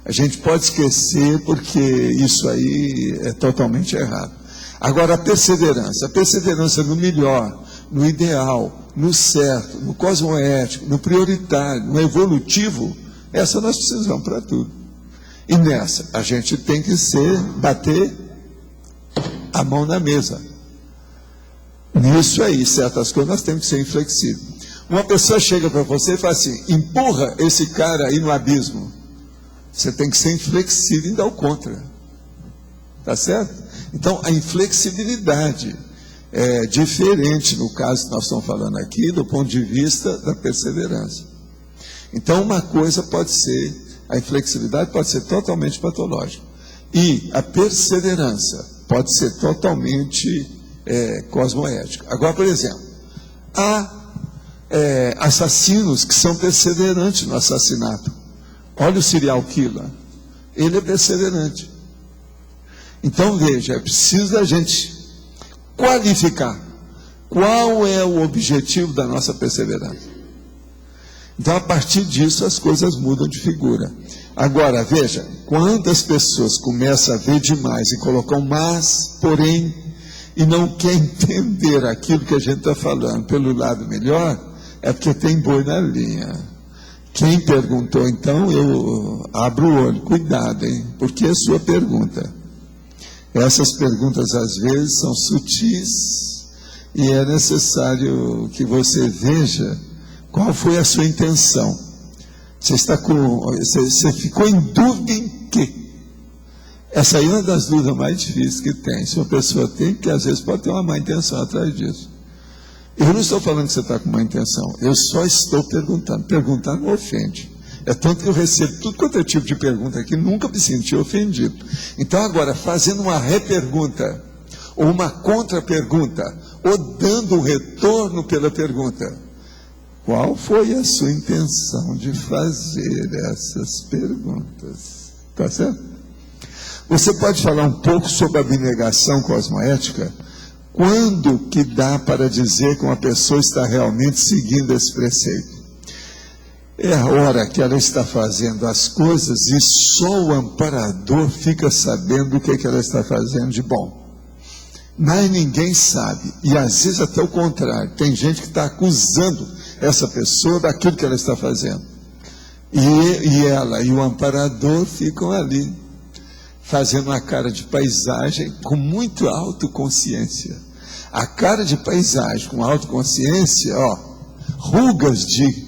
A gente pode esquecer porque isso aí é totalmente errado. Agora, a perseverança no melhor, no ideal, no certo, no cosmoético, no prioritário, no evolutivo, essa nós precisamos para tudo. E nessa, a gente tem que bater a mão na mesa. Nisso aí, certas coisas, nós temos que ser inflexíveis. Uma pessoa chega para você e fala assim, empurra esse cara aí no abismo. Você tem que ser inflexível e dar o contra. Tá certo? Então, a inflexibilidade é diferente, no caso que nós estamos falando aqui, do ponto de vista da perseverança. Então, uma coisa pode ser, a inflexibilidade pode ser totalmente patológica. E a perseverança pode ser totalmente cosmoética. Agora, por exemplo, há assassinos que são perseverantes no assassinato. Olha o serial killer. Ele é perseverante. Então, veja, é preciso a gente qualificar qual é o objetivo da nossa perseverança. Então, a partir disso, as coisas mudam de figura. Agora, veja, quando as pessoas começam a ver demais e colocam mas, porém, e não quer entender aquilo que a gente está falando pelo lado melhor, é porque tem boi na linha. Quem perguntou, então, eu abro o olho, cuidado, hein? Porque é sua pergunta. Essas perguntas, às vezes, são sutis e é necessário que você veja qual foi a sua intenção. Você ficou em dúvida em quê? Essa aí é uma das dúvidas mais difíceis que tem. Se uma pessoa tem, que às vezes pode ter uma má intenção atrás disso. Eu não estou falando que você está com má intenção, eu só estou perguntando. Perguntar não ofende. É tanto que eu recebo tudo quanto é tipo de pergunta aqui, nunca me senti ofendido. Então agora, fazendo uma repergunta, ou uma contra-pergunta, ou dando um retorno pela pergunta, qual foi a sua intenção de fazer essas perguntas? Tá certo? Você pode falar um pouco sobre a abnegação cosmoética? Quando que dá para dizer que uma pessoa está realmente seguindo esse preceito? É a hora que ela está fazendo as coisas e só o amparador fica sabendo o que ela está fazendo de bom. Mas ninguém sabe. E às vezes até o contrário. Tem gente que está acusando essa pessoa daquilo que ela está fazendo. E ela e o amparador ficam ali, fazendo uma cara de paisagem com muita autoconsciência. A cara de paisagem com autoconsciência, rugas de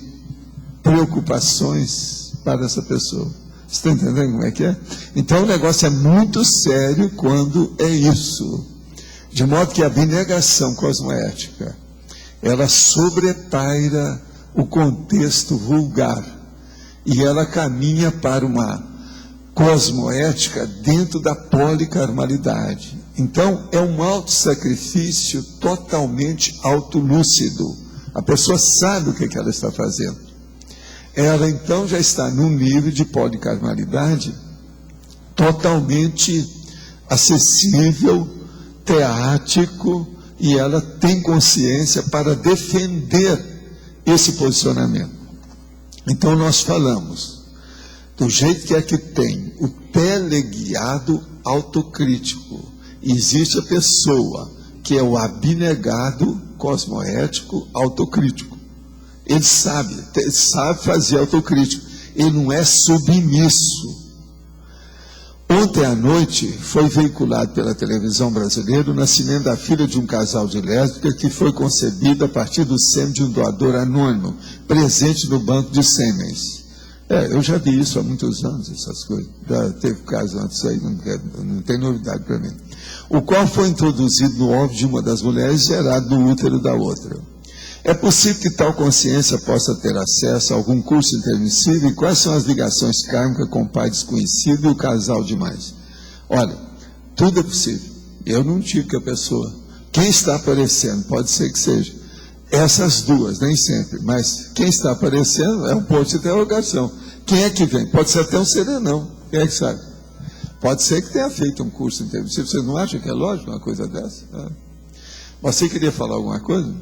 preocupações para essa pessoa. Você está entendendo como é que é? Então o negócio é muito sério quando é isso. De modo que a abnegação cosmoética, ela sobrepaira o contexto vulgar e ela caminha para uma cosmoética dentro da policarmalidade. Então, é um autossacrifício totalmente autolúcido. A pessoa sabe o que ela está fazendo. Ela, então, já está num nível de policarmalidade totalmente acessível, teático, e ela tem consciência para defender esse posicionamento. Então nós falamos, do jeito que é que tem o teleguiado autocrítico, existe a pessoa que é o abnegado cosmoético autocrítico. Ele sabe fazer autocrítico, ele não é submisso. Ontem à noite foi veiculado pela televisão brasileira o nascimento da filha de um casal de lésbicas que foi concebido a partir do sêmen de um doador anônimo, presente no banco de sêmens. Eu já vi isso há muitos anos, essas coisas. Já teve caso antes aí, não tem novidade para mim. O qual foi introduzido no óvulo de uma das mulheres e gerado no útero da outra. É possível que tal consciência possa ter acesso a algum curso intermissível? E quais são as ligações kármicas com o pai desconhecido e o casal demais? Olha, tudo é possível. Eu não digo que a pessoa, quem está aparecendo, pode ser que seja essas duas, nem sempre, mas quem está aparecendo é um ponto de interrogação. Quem é que vem? Pode ser até um serenão, quem é que sabe? Pode ser que tenha feito um curso intermissível. Você não acha que é lógico uma coisa dessa? Você queria falar alguma coisa?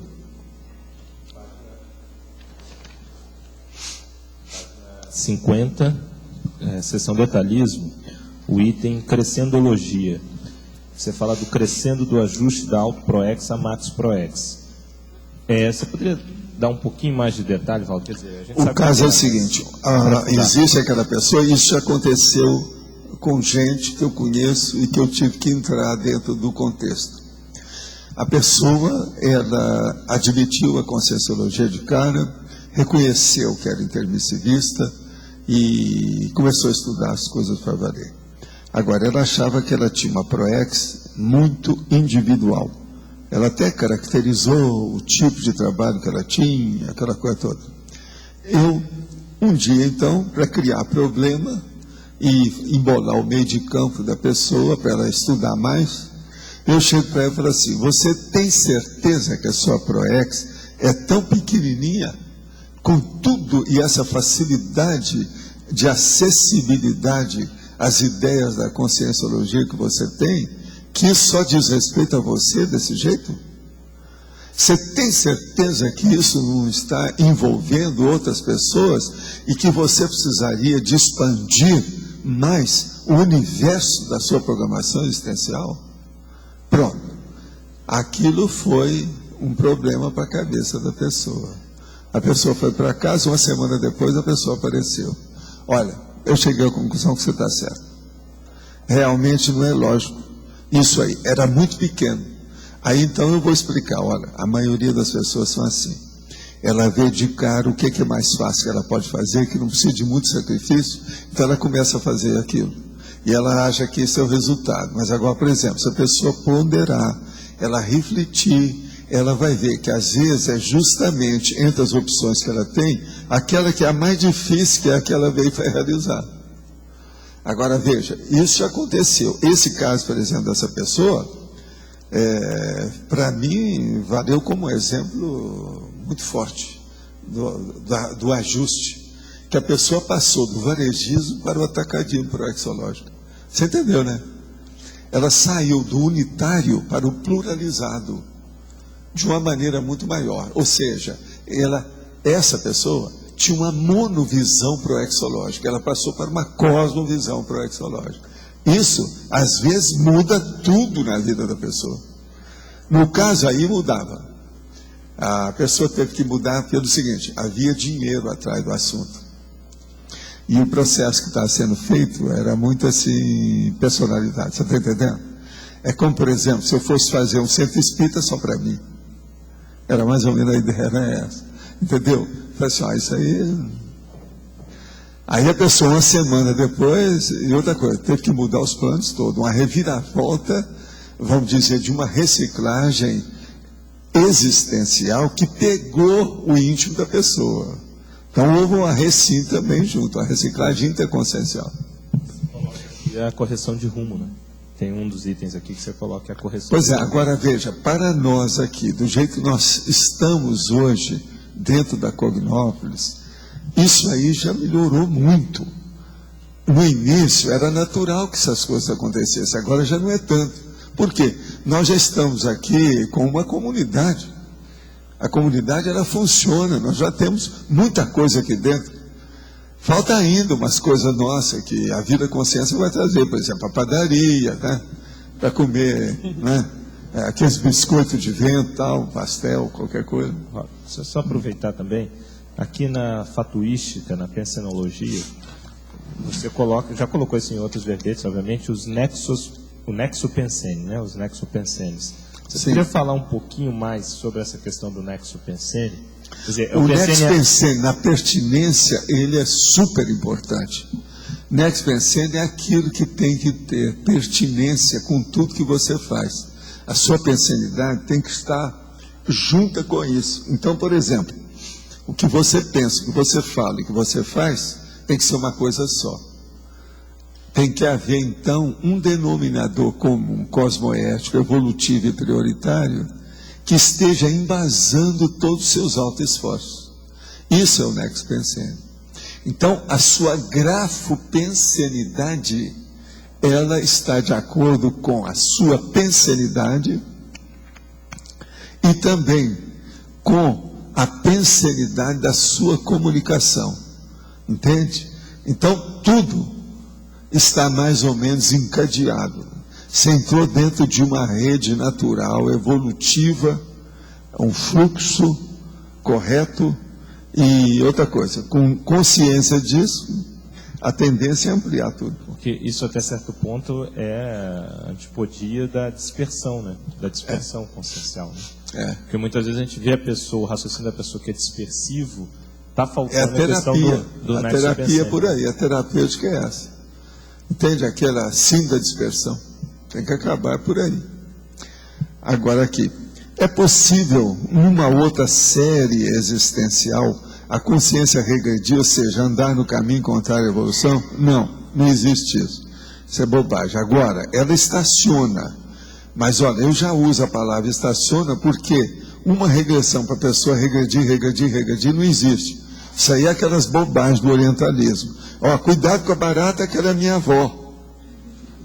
50, seção detalhismo, o item crescendologia. Você fala do crescendo do ajuste da Auto ProEx a Max ProEx. Você poderia dar um pouquinho mais de detalhe, Valdo? O caso é o seguinte, existe aquela pessoa, e isso já aconteceu com gente que eu conheço e que eu tive que entrar dentro do contexto. A pessoa, ela admitiu a conscienciologia de cara, reconheceu que era intermissivista e começou a estudar as coisas para valer. Agora, ela achava que ela tinha uma ProEx muito individual. Ela até caracterizou o tipo de trabalho que ela tinha, aquela coisa toda. Eu, um dia, então, para criar problema e embolar o meio de campo da pessoa, para ela estudar mais, eu chego para ela e falo assim, você tem certeza que a sua ProEx é tão pequenininha, com tudo e essa facilidade de acessibilidade às ideias da conscienciologia que você tem, que isso só diz respeito a você desse jeito? Você tem certeza que isso não está envolvendo outras pessoas e que você precisaria de expandir mais o universo da sua programação existencial? Pronto. Aquilo foi um problema para a cabeça da pessoa. A pessoa foi para casa, uma semana depois a pessoa apareceu. Olha, eu cheguei à conclusão que você está certo. Realmente não é lógico. Isso aí, era muito pequeno. Aí então eu vou explicar, olha, a maioria das pessoas são assim. Ela vê de cara o que é mais fácil que ela pode fazer, que não precisa de muito sacrifício, então ela começa a fazer aquilo. E ela acha que esse é o resultado. Mas agora, por exemplo, se a pessoa ponderar, ela refletir, ela vai ver que às vezes é justamente entre as opções que ela tem, aquela que é a mais difícil, que é a que ela veio para realizar. Agora veja, isso já aconteceu. Esse caso, por exemplo, dessa pessoa, para mim, valeu como exemplo muito forte do ajuste, que a pessoa passou do varejismo para o atacadismo proexológico. Você entendeu, né? Ela saiu do unitário para o pluralizado, de uma maneira muito maior. Ou seja, essa pessoa tinha uma monovisão proexológica, ela passou para uma cosmovisão proexológica. Isso, às vezes, muda tudo na vida da pessoa. No caso aí, mudava. A pessoa teve que mudar pelo seguinte, havia dinheiro atrás do assunto. E o processo que estava sendo feito era muito assim, personalidade, você está entendendo? É como, por exemplo, se eu fosse fazer um centro espírita só para mim. Era mais ou menos a ideia, era essa. Entendeu? Falei assim, isso aí... Aí a pessoa, uma semana depois, e outra coisa, teve que mudar os planos todos, uma reviravolta, vamos dizer, de uma reciclagem existencial que pegou o íntimo da pessoa. Então houve uma recim também junto, uma reciclagem interconsciencial. E a correção de rumo, né? Tem um dos itens aqui que você coloca, que é a correção. Pois é, agora veja, para nós aqui, do jeito que nós estamos hoje, dentro da Cognópolis, isso aí já melhorou muito. no início era natural que essas coisas acontecessem, agora já não é tanto. Por quê? Nós já estamos aqui com uma comunidade. A comunidade, ela funciona, nós já temos muita coisa aqui dentro. Falta ainda umas coisas nossas que a vida consciência vai trazer, por exemplo, a padaria, né? Para comer, né? Aqueles biscoitos de vento, tal, pastel, qualquer coisa. Só aproveitar também, aqui na fatuística, na pensenologia, você já colocou isso em outros verbetes, obviamente, o nexo pensene, né? Os nexopensenes. Você poderia falar um pouquinho mais sobre essa questão do nexo pensene? Quer dizer, o nexo pensene, na pertinência, ele é super importante. Nexo pensene é aquilo que tem que ter pertinência com tudo que você faz. A sua pensenidade tem que estar junta com isso. Então, por exemplo, o que você pensa, o que você fala e o que você faz, tem que ser uma coisa só. Tem que haver, então, um denominador comum, cosmoético, evolutivo e prioritário, que esteja embasando todos os seus autoesforços. Isso é o nexo pensene. Então, a sua grafopensenidade, ela está de acordo com a sua pensenidade e também com a pensenidade da sua comunicação. Entende? Então, tudo está mais ou menos encadeado. Você entrou dentro de uma rede natural, evolutiva, um fluxo correto. E outra coisa, com consciência disso, a tendência é ampliar tudo. Porque isso até certo ponto é a antipodia da dispersão, né? Da dispersão consciencial. Né? Porque muitas vezes a gente vê a pessoa, o raciocínio da pessoa que é dispersivo, está faltando a terapia, questão do a nexo terapia pensene. É por aí, a terapêutica é essa. Entende? Aquela síndrome da dispersão. Tem que acabar por aí. Agora aqui, é possível, numa outra série existencial, a consciência regredir, ou seja, andar no caminho contrário à evolução? Não, não existe isso. Isso é bobagem. Agora, ela estaciona. Mas olha, eu já uso a palavra estaciona porque uma regressão para a pessoa regredir, não existe. Isso aí é aquelas bobagens do orientalismo. Ó, cuidado com a barata, que ela é minha avó.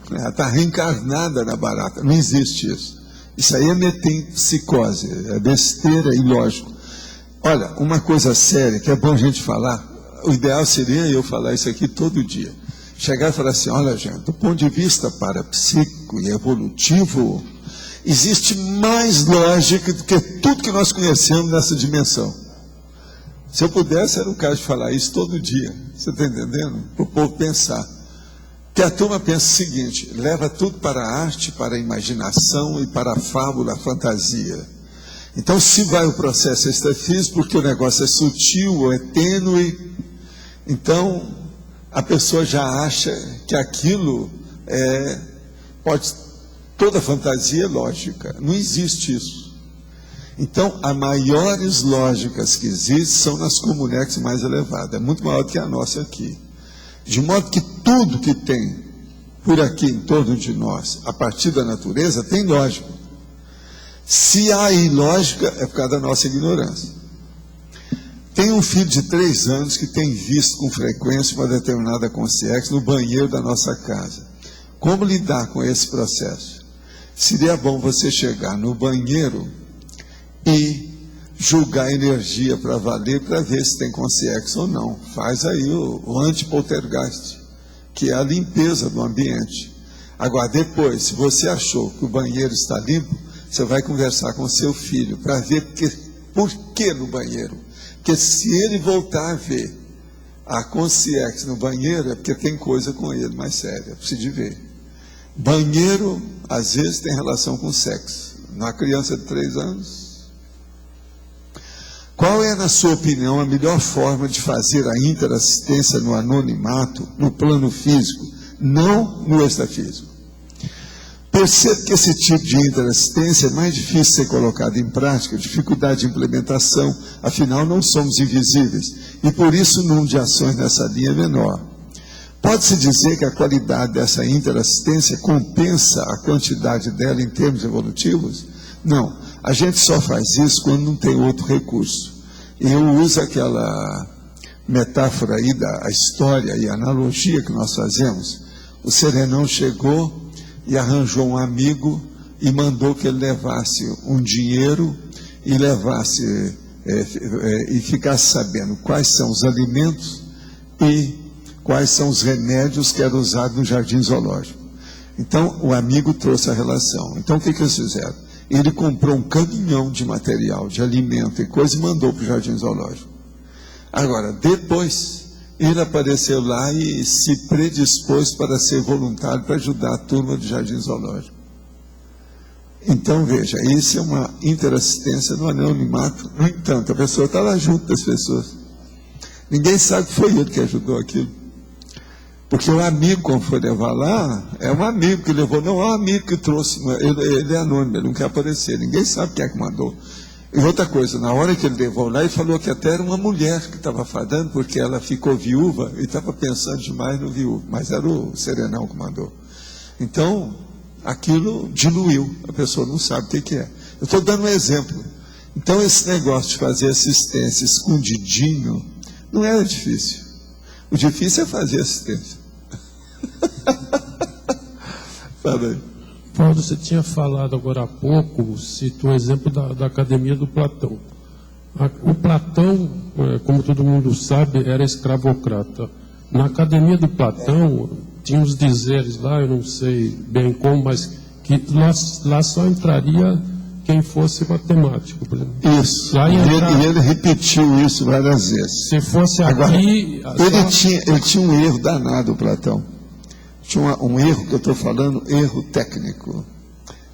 Ela está reencarnada na barata. Não existe isso. Isso aí é metempsicose, é besteira e ilógico. Olha, uma coisa séria que é bom a gente falar, o ideal seria eu falar isso aqui todo dia. Chegar e falar assim, olha gente, do ponto de vista parapsíquico e evolutivo, existe mais lógica do que tudo que nós conhecemos nessa dimensão. Se eu pudesse, era o caso de falar isso todo dia. Você está entendendo? Para o povo pensar. Que a turma pensa o seguinte, leva tudo para a arte, para a imaginação e para a fábula, a fantasia. Então, se vai o processo extrafísico, porque o negócio é sutil ou é tênue, então a pessoa já acha que aquilo toda fantasia é lógica. Não existe isso. Então, as maiores lógicas que existem são nas comunex mais elevadas. É muito maior do que a nossa aqui. De modo que tudo que tem por aqui em torno de nós, a partir da natureza, tem lógica. Se há ilógica, é por causa da nossa ignorância. Tem um filho de 3 anos que tem visto com frequência uma determinada consciência no banheiro da nossa casa. Como lidar com esse processo? Seria bom você chegar no banheiro e julgar a energia para valer, para ver se tem consciência ou não. Faz aí o antipoltergeist, que é a limpeza do ambiente. Agora, depois, se você achou que o banheiro está limpo, você vai conversar com seu filho para ver por que no banheiro. Porque se ele voltar a ver a consciência no banheiro, é porque tem coisa com ele mais séria, precisa de ver. Banheiro, às vezes, tem relação com sexo. Na criança de 3 anos. Qual é, na sua opinião, a melhor forma de fazer a interassistência no anonimato, no plano físico, não no extrafísico? Percebo que esse tipo de interassistência é mais difícil de ser colocado em prática, dificuldade de implementação, afinal não somos invisíveis, e por isso o número de ações nessa linha é menor. Pode-se dizer que a qualidade dessa interassistência compensa a quantidade dela em termos evolutivos? Não, a gente só faz isso quando não tem outro recurso. Eu uso aquela metáfora aí da história e analogia que nós fazemos, o serenão chegou e arranjou um amigo e mandou que ele levasse um dinheiro e levasse e ficasse sabendo quais são os alimentos e quais são os remédios que eram usados no jardim zoológico. Então, o amigo trouxe a relação. Então, o que eles fizeram? Ele comprou um caminhão de material, de alimento e coisa e mandou para o jardim zoológico. Agora, depois, ele apareceu lá e se predispôs para ser voluntário para ajudar a turma do jardim zoológico. Então, veja, isso é uma interassistência no anonimato. No entanto, a pessoa está lá junto das pessoas. Ninguém sabe que foi ele que ajudou aquilo. Porque o amigo, quando foi levar lá, é um amigo que levou, não é um amigo que trouxe, ele é anônimo, ele não quer aparecer, ninguém sabe quem é que mandou. E outra coisa, na hora que ele levou lá, ele falou que até era uma mulher que estava fadando, porque ela ficou viúva e estava pensando demais no viúvo, mas era o serenão que mandou. Então, aquilo diluiu, a pessoa não sabe o que é. Eu estou dando um exemplo. Então, esse negócio de fazer assistência escondidinho não era difícil. O difícil é fazer assistência. Fala aí. Paulo, você tinha falado agora há pouco, citou o exemplo da Academia do Platão. O Platão, como todo mundo sabe, era escravocrata. Na Academia do Platão, tinha uns dizeres lá, eu não sei bem como, mas que lá só entraria quem fosse matemático, por exemplo. Isso, e ele repetiu isso várias vezes. Se fosse agora, aqui... Ele tinha um erro danado, Platão. Tinha um erro, que eu estou falando, erro técnico,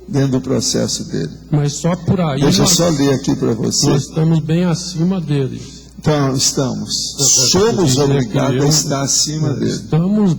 dentro do processo dele. Mas só por aí... Deixa eu só ler aqui para você. Nós estamos bem acima deles. Então, estamos. Somos obrigados a estar acima deles. Estamos...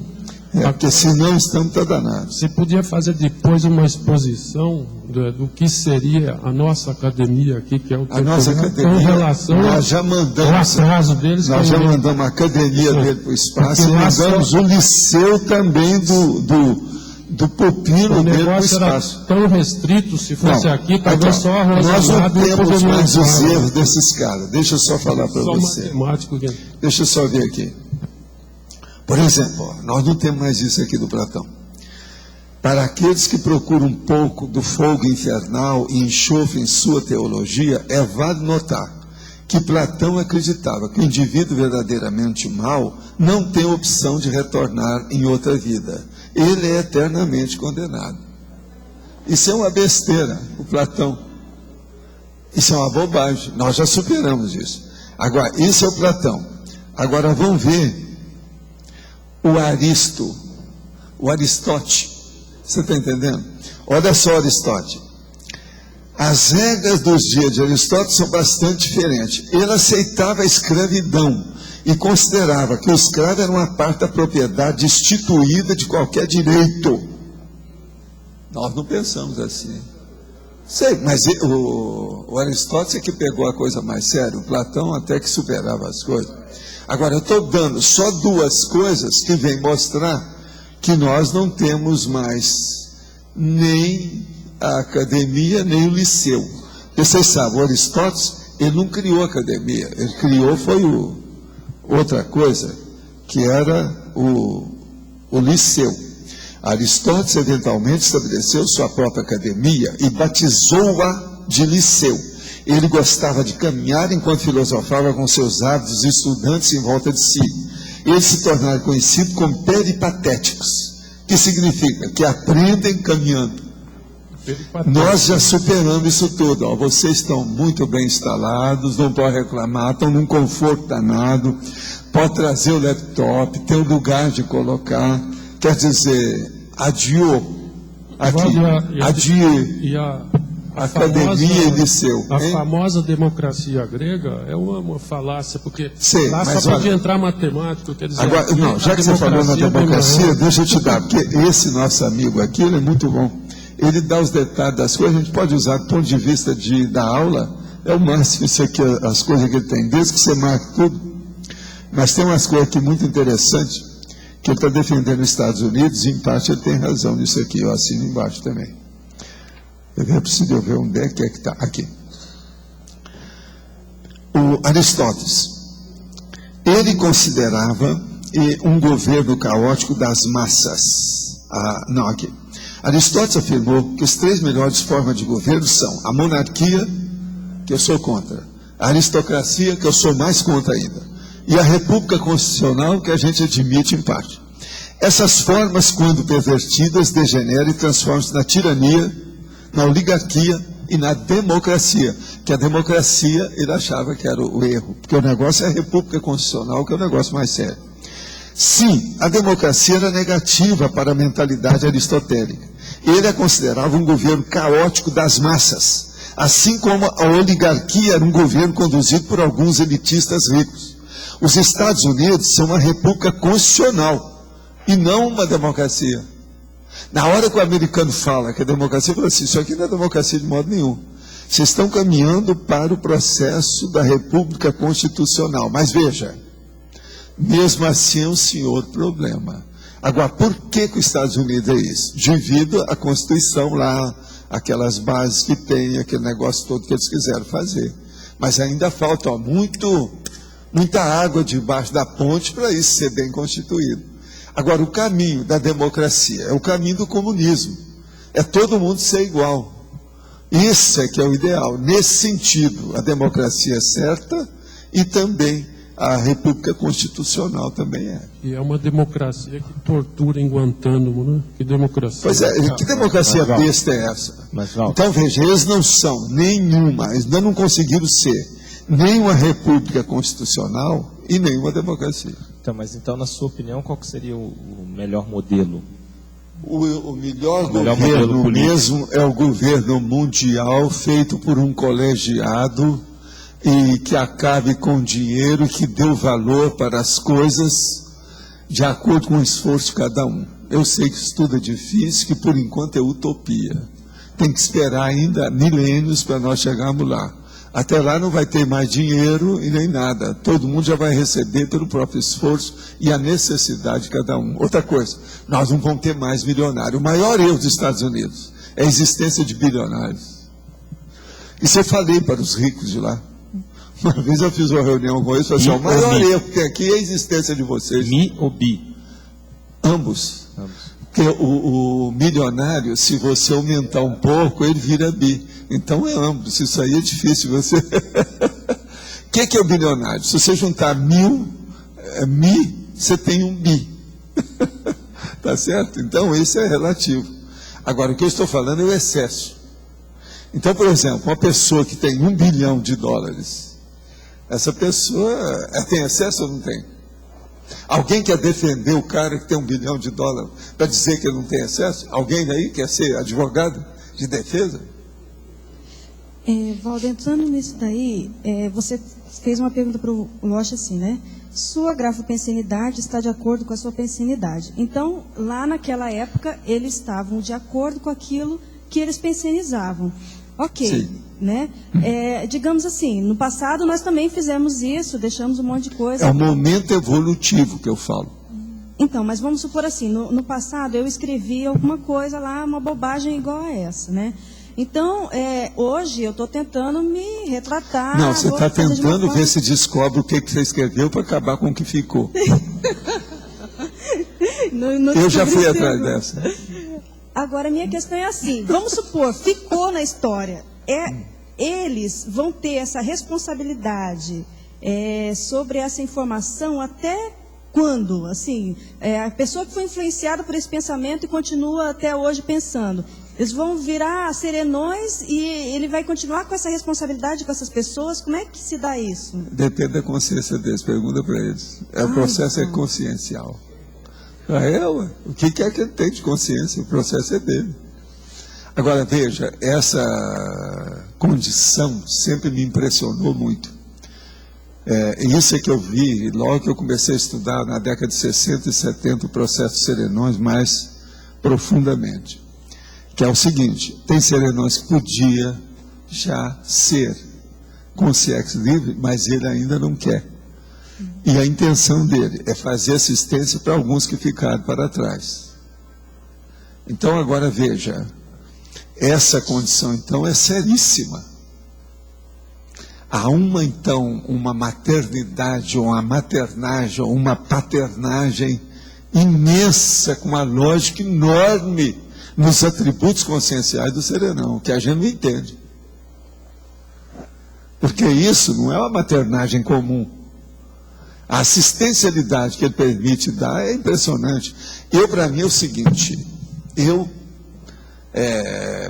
porque senão estamos danados. Você podia fazer depois uma exposição do que seria a nossa academia aqui, que é o que a nossa academia, com relação nós já mandamos, ao atraso deles. Nós já mandamos a academia dele para o espaço e mandamos o liceu também do pupilo dele para o espaço. Era tão restrito, se fosse aqui, talvez então, só a Rosa nós não temos mais os erros erros desses caras. Deixa eu só falar para você. Deixa eu só ver aqui. Por exemplo, nós não temos mais isso aqui do Platão. Para aqueles que procuram um pouco do fogo infernal e enxofre em sua teologia, é válido notar que Platão acreditava que o indivíduo verdadeiramente mau não tem opção de retornar em outra vida. Ele é eternamente condenado. Isso é uma besteira, o Platão. Isso é uma bobagem. Nós já superamos isso. Agora, isso é o Platão. Agora, vamos ver o Aristóteles. Você está entendendo? Olha só, Aristóteles. As regras dos dias de Aristóteles são bastante diferentes. Ele aceitava a escravidão e considerava que o escravo era uma parte da propriedade destituída de qualquer direito. Nós não pensamos assim. Sei, mas o Aristóteles é que pegou a coisa mais séria. O Platão até que superava as coisas. Agora, eu estou dando só duas coisas que vêm mostrar que nós não temos mais nem a academia, nem o liceu. Porque vocês sabem, o Aristóteles, ele não criou a academia, ele criou foi outra coisa, que era o liceu. Aristóteles, eventualmente, estabeleceu sua própria academia e batizou-a de liceu. Ele gostava de caminhar enquanto filosofava com seus ávidos estudantes em volta de si. Eles se tornaram conhecidos como peripatéticos, que significa que aprendem caminhando. Nós já superamos isso tudo. Ó, vocês estão muito bem instalados, não podem reclamar, estão num conforto danado, pode trazer o laptop, tem um lugar de colocar. Quer dizer, adiou aqui, adiou. Academia e liceu. A famosa democracia grega é uma falácia, porque sei, lá só podia entrar matemático, quer dizer... Agora, não, já que você falou na democracia, deixa eu te dar, porque esse nosso amigo aqui, ele é muito bom. Ele dá os detalhes das coisas, a gente pode usar do ponto de vista da aula, é o máximo isso aqui, as coisas que ele tem, desde que você marque tudo. Mas tem umas coisas aqui muito interessantes, que ele está defendendo os Estados Unidos, e em parte ele tem razão nisso aqui, eu assino embaixo também. Eu preciso ver onde é que está. Aqui. O Aristóteles, Ele considerava um governo caótico das massas. Aqui. Aristóteles afirmou que as 3 melhores formas de governo são a monarquia, que eu sou contra, a aristocracia, que eu sou mais contra ainda, e a república constitucional, que a gente admite em parte. Essas formas, quando pervertidas, degeneram e transformam-se na tirania, na oligarquia e na democracia, que a democracia ele achava que era o erro, porque o negócio é a república constitucional, que é o negócio mais sério. Sim, a democracia era negativa para a mentalidade aristotélica. Ele a considerava um governo caótico das massas, assim como a oligarquia era um governo conduzido por alguns elitistas ricos. Os Estados Unidos são uma república constitucional e não uma democracia. Na hora que o americano fala que é democracia, fala assim, isso aqui não é democracia de modo nenhum. Vocês estão caminhando para o processo da república constitucional. Mas veja, mesmo assim é um senhor problema. Agora, por que os Estados Unidos é isso? Devido à Constituição lá, aquelas bases que tem, aquele negócio todo que eles quiseram fazer. Mas ainda falta muita água debaixo da ponte para isso ser bem constituído. Agora, o caminho da democracia é o caminho do comunismo. É todo mundo ser igual. Isso é que é o ideal. Nesse sentido, a democracia é certa e também a república constitucional também é. E é uma democracia que tortura em Guantánamo, né? Que democracia. Pois é, que democracia besta é essa? Então, veja, eles não são nenhuma, eles ainda não conseguiram ser nem uma república constitucional e nem uma democracia. Então, mas então, na sua opinião, qual que seria o melhor modelo? O melhor governo mesmo é o governo mundial feito por um colegiado e que acabe com dinheiro, que dê o valor para as coisas de acordo com o esforço de cada um. Eu sei que isso tudo é difícil, que por enquanto é utopia. Tem que esperar ainda milênios para nós chegarmos lá. Até lá não vai ter mais dinheiro e nem nada. Todo mundo já vai receber pelo próprio esforço e a necessidade de cada um. Outra coisa, nós não vamos ter mais milionário. O maior erro dos Estados Unidos é a existência de bilionários. Isso eu falei para os ricos de lá. Uma vez eu fiz uma reunião com eles e falei assim, o maior erro que tem aqui é a existência de vocês. Mi ou bi? Ambos. Porque o milionário, se você aumentar um pouco, ele vira bi. Então é ambos. Isso aí é difícil. Você... O que é o bilionário? Se você juntar 1000 mi, você tem um bi. Tá certo? Então isso é relativo. Agora, o que eu estou falando é o excesso. Então, por exemplo, uma pessoa que tem $1 bilhão, essa pessoa tem excesso ou não tem? Alguém quer defender o cara que tem $1 bilhão para dizer que ele não tem excesso? Alguém aí quer ser advogado de defesa? Valdo, entrando nisso daí, você fez uma pergunta para o Loche assim, né? Sua grafopensinidade está de acordo com a sua pensinidade. Então, lá naquela época, eles estavam de acordo com aquilo que eles pensinizavam. Ok. Sim. Né? Digamos assim, no passado nós também fizemos isso, deixamos um monte de coisa. É o momento evolutivo que eu falo. Então, mas vamos supor assim, no passado eu escrevi alguma coisa lá, uma bobagem igual a essa, né? Então, hoje eu estou tentando me retratar. Não, você está tentando ver se descobre o que você escreveu para acabar com o que ficou. Eu já fui atrás dessa. Agora, a minha questão é assim, vamos supor, ficou na história. Eles vão ter essa responsabilidade sobre essa informação até quando? Assim, a pessoa que foi influenciada por esse pensamento e continua até hoje pensando, eles vão virar serenões e ele vai continuar com essa responsabilidade com essas pessoas? Como é que se dá isso? Depende da consciência deles, pergunta para eles. O processo é consciencial. O que é que ele tem de consciência? O processo é dele. Agora, veja, essa condição sempre me impressionou muito. Isso é que eu vi, logo que eu comecei a estudar, na década de 60 e 70, o processo de serenões mais profundamente. Que é o seguinte, tem serenões que podia já ser consciência livre, mas ele ainda não quer. E a intenção dele é fazer assistência para alguns que ficaram para trás. Então, agora veja, essa condição, então, é seríssima. Há uma maternidade, ou uma maternagem, ou uma paternagem imensa, com uma lógica enorme nos atributos conscienciais do serenão, que a gente não entende. Porque isso não é uma maternagem comum. A assistencialidade que ele permite dar é impressionante. Para mim, é o seguinte, eu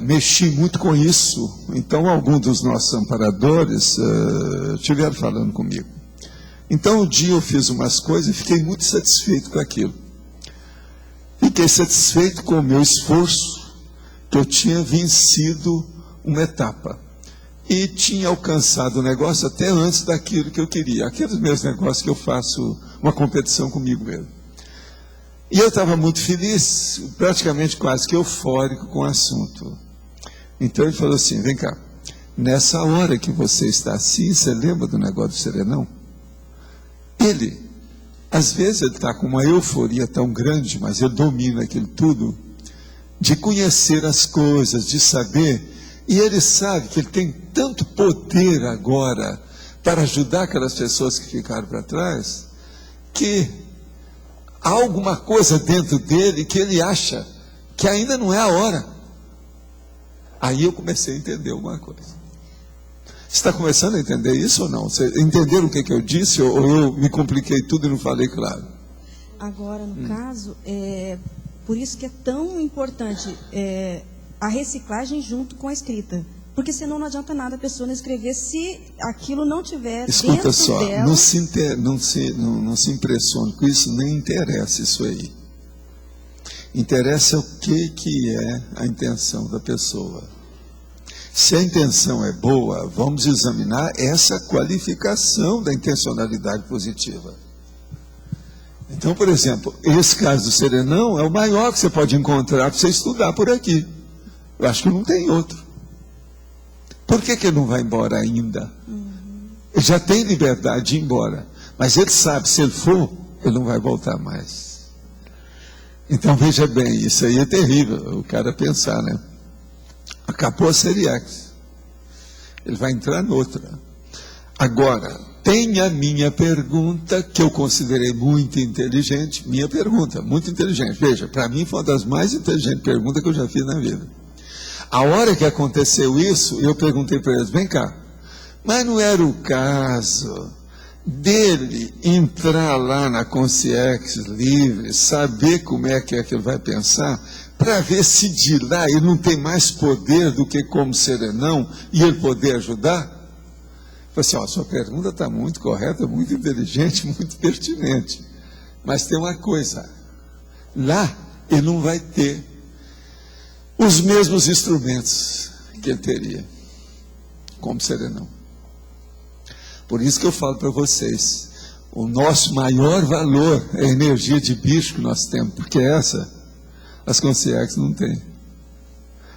mexi muito com isso, então alguns dos nossos amparadores estiveram falando comigo. Então, um dia eu fiz umas coisas e fiquei muito satisfeito com aquilo. Fiquei satisfeito com o meu esforço, que eu tinha vencido uma etapa. E tinha alcançado o negócio até antes daquilo que eu queria. Aqueles meus negócios que eu faço uma competição comigo mesmo. E eu estava muito feliz, praticamente quase que eufórico com o assunto. Então ele falou assim, vem cá, nessa hora que você está assim, você lembra do negócio do serenão? Ele, às vezes ele está com uma euforia tão grande, mas ele domina aquilo tudo, de conhecer as coisas, de saber. E ele sabe que ele tem tanto poder agora para ajudar aquelas pessoas que ficaram para trás, que há alguma coisa dentro dele que ele acha que ainda não é a hora. Aí eu comecei a entender alguma coisa. Você está começando a entender isso ou não? Você entenderam o que eu disse ou eu me compliquei tudo e não falei claro? Agora, no caso, por isso que é tão importante a reciclagem junto com a escrita. Porque senão não adianta nada a pessoa não escrever se aquilo não tiver dentro só, dela. não se impressione com isso, nem interessa isso aí. Interessa o que é a intenção da pessoa. Se a intenção é boa, vamos examinar essa qualificação da intencionalidade positiva. Então, por exemplo, esse caso do serenão é o maior que você pode encontrar para você estudar por aqui. Eu acho que não tem outro. Por que ele não vai embora ainda? Ele já tem liberdade de ir embora. Mas ele sabe, se ele for, ele não vai voltar mais. Então, veja bem, isso aí é terrível, o cara pensar, né? Acabou a série X. Ele vai entrar noutra. Agora, tem a minha pergunta, que eu considerei muito inteligente. Minha pergunta, muito inteligente. Veja, para mim foi uma das mais inteligentes perguntas que eu já fiz na vida. A hora que aconteceu isso, eu perguntei para eles, vem cá, mas não era o caso dele entrar lá na Consciência Livre, saber como é que ele vai pensar, para ver se de lá ele não tem mais poder do que como serenão e ele poder ajudar? Eu falei assim, sua pergunta está muito correta, muito inteligente, muito pertinente. Mas tem uma coisa, lá ele não vai ter os mesmos instrumentos que ele teria como serenão. Por isso que eu falo para vocês, o nosso maior valor é a energia de bicho que nós temos, porque essa as consciências não têm.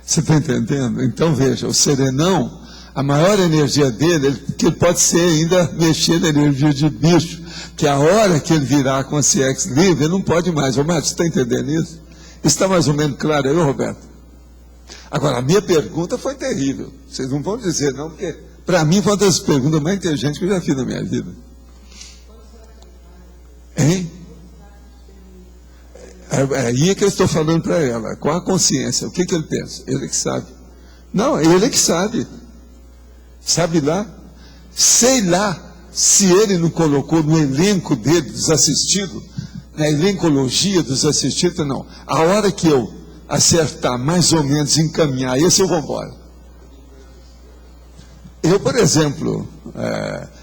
Você está entendendo? Então veja, o serenão, a maior energia dele, que ele pode ser ainda mexer na energia de bicho, que a hora que ele virar a consciência livre, ele não pode mais. Ô Márcio, você está entendendo isso? Está mais ou menos claro aí, Roberto? Agora, a minha pergunta foi terrível. Vocês não vão dizer não, porque para mim foi uma das perguntas mais inteligentes que eu já fiz na minha vida. Hein? É aí que eu estou falando para ela. Qual a consciência? O que ele pensa? Ele que sabe. Não, ele que sabe. Sabe lá? Sei lá se ele não colocou no elenco dele dos assistidos, na elencologia dos assistidos, não. A hora que eu acertar, mais ou menos, encaminhar, esse eu vou embora. Eu, por exemplo,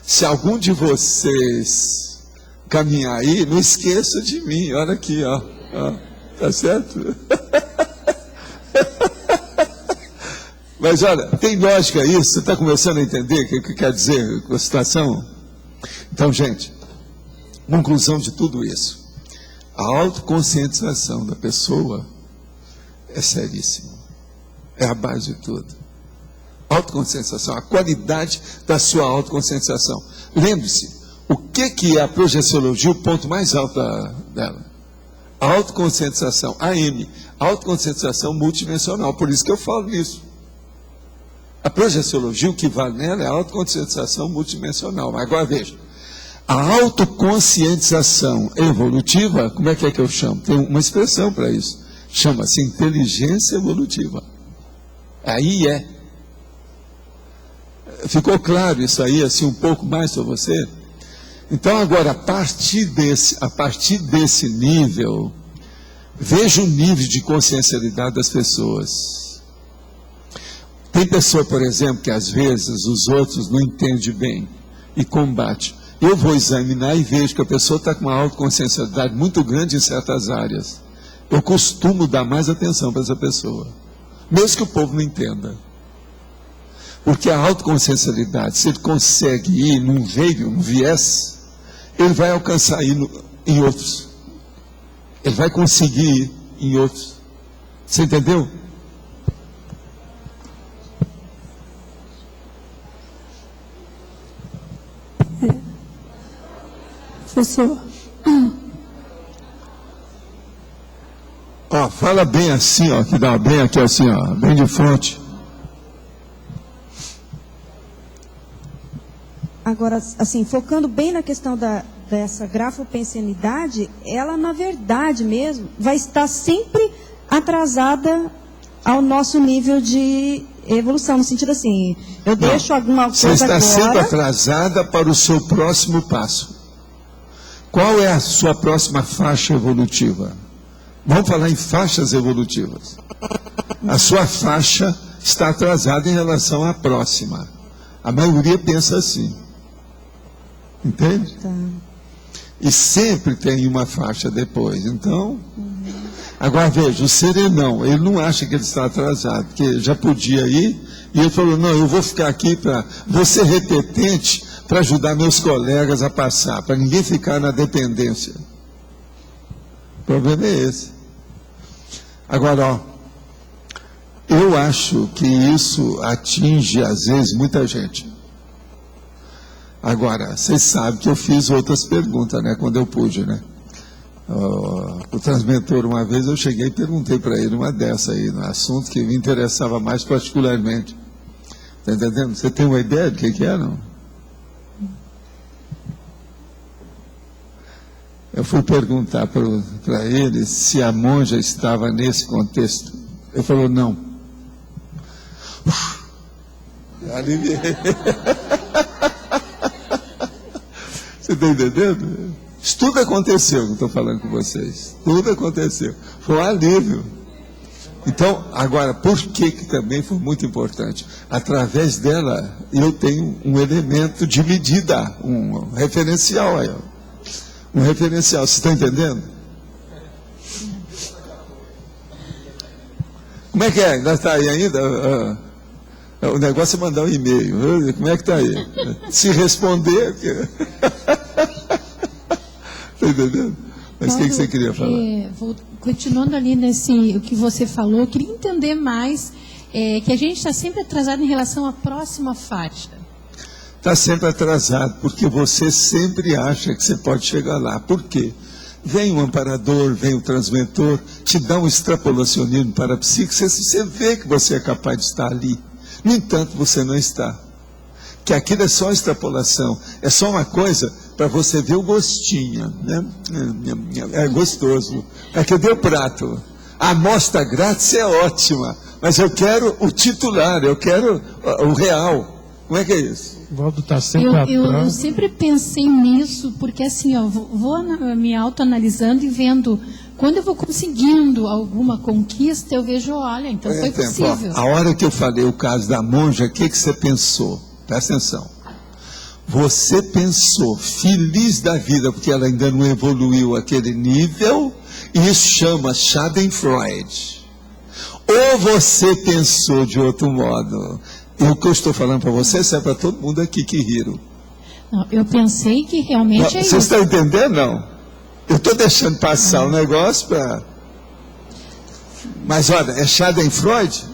se algum de vocês caminhar aí, não esqueça de mim, olha aqui, ó, tá certo? Mas olha, tem lógica isso, você está começando a entender o que quer dizer a situação? Então, gente, conclusão de tudo isso, a autoconscientização da pessoa é seríssimo. É a base de tudo. Autoconscientização, a qualidade da sua autoconscientização. Lembre-se, o que é a projeciologia, o ponto mais alto dela? A autoconscientização, AM, autoconscientização multidimensional. Por isso que eu falo nisso. A projeciologia, o que vale nela é a autoconscientização multidimensional. Mas agora veja, a autoconscientização evolutiva, como é que eu chamo? Tem uma expressão para isso. Chama-se inteligência evolutiva. Aí é. Ficou claro isso aí, assim, um pouco mais para você? Então, agora, a partir desse nível, veja o nível de consciencialidade das pessoas. Tem pessoa, por exemplo, que às vezes os outros não entendem bem e combate. Eu vou examinar e vejo que a pessoa está com uma autoconsciencialidade muito grande em certas áreas. Eu costumo dar mais atenção para essa pessoa, mesmo que o povo não entenda. Porque a autoconsciencialidade, se ele consegue ir num veio, num viés, ele vai alcançar em outros. Ele vai conseguir ir em outros. Você entendeu? Professor. Ó, fala bem assim, ó, que dá bem aqui assim, ó, bem de frente. Agora, assim, focando bem na questão dessa grafopensenidade, ela, na verdade mesmo, vai estar sempre atrasada ao nosso nível de evolução, no sentido assim, eu deixo alguma coisa agora... Você está sempre agora... atrasada para o seu próximo passo. Qual é a sua próxima faixa evolutiva? Vamos falar em faixas evolutivas. A sua faixa está atrasada em relação à próxima. A maioria pensa assim. Entende? Tá. E sempre tem uma faixa depois. Então, agora veja, o serenão, ele não acha que ele está atrasado, porque já podia ir, e ele falou, não, eu vou ficar aqui vou ser repetente para ajudar meus colegas a passar, para ninguém ficar na dependência. O problema é esse. Agora, ó, eu acho que isso atinge, às vezes, muita gente. Agora, vocês sabem que eu fiz outras perguntas, né, quando eu pude, né? O transmentor, uma vez, eu cheguei e perguntei para ele uma dessa aí, no assunto que me interessava mais particularmente. Está entendendo? Você tem uma ideia do que é, não? Eu fui perguntar para ele se a monja estava nesse contexto. Ele falou, não. Aliviei. Você está entendendo? Isso tudo aconteceu, que eu estou falando com vocês. Tudo aconteceu. Foi um alívio. Então, agora, por que também foi muito importante? Através dela, eu tenho um elemento de medida, um referencial aí, ó. Um referencial, você está entendendo? Como é que é? Ainda está aí ainda? O negócio é mandar um e-mail. Como é que está aí? Se responder... Está entendendo? Mas o que você queria falar? Continuando ali o que você falou, eu queria entender mais que a gente está sempre atrasado em relação à próxima faixa. Está sempre atrasado, porque você sempre acha que você pode chegar lá. Por quê? Vem o amparador, vem o transmentor, te dá um extrapolacionismo parapsíquico, você vê que você é capaz de estar ali. No entanto, você não está. Que aquilo é só extrapolação, é só uma coisa para você ver o gostinho, né? É gostoso. É que eu dei o prato. A amostra grátis é ótima, mas eu quero o titular, eu quero o real. Como é que é isso? O Valdo está sempre atrás. Eu sempre pensei nisso, porque assim, ó, vou me autoanalisando e vendo, quando eu vou conseguindo alguma conquista, eu vejo, olha, então foi possível. Ó, a hora que eu falei o caso da monja, o que você pensou? Presta atenção. Você pensou, feliz da vida, porque ela ainda não evoluiu aquele nível, e isso chama Schadenfreude. Ou você pensou de outro modo? E o que eu estou falando para você é para todo mundo aqui que riram. Não, eu pensei que realmente não, você está entendendo? Não. Eu estou deixando passar o negócio para... Mas olha, é Schadenfreude?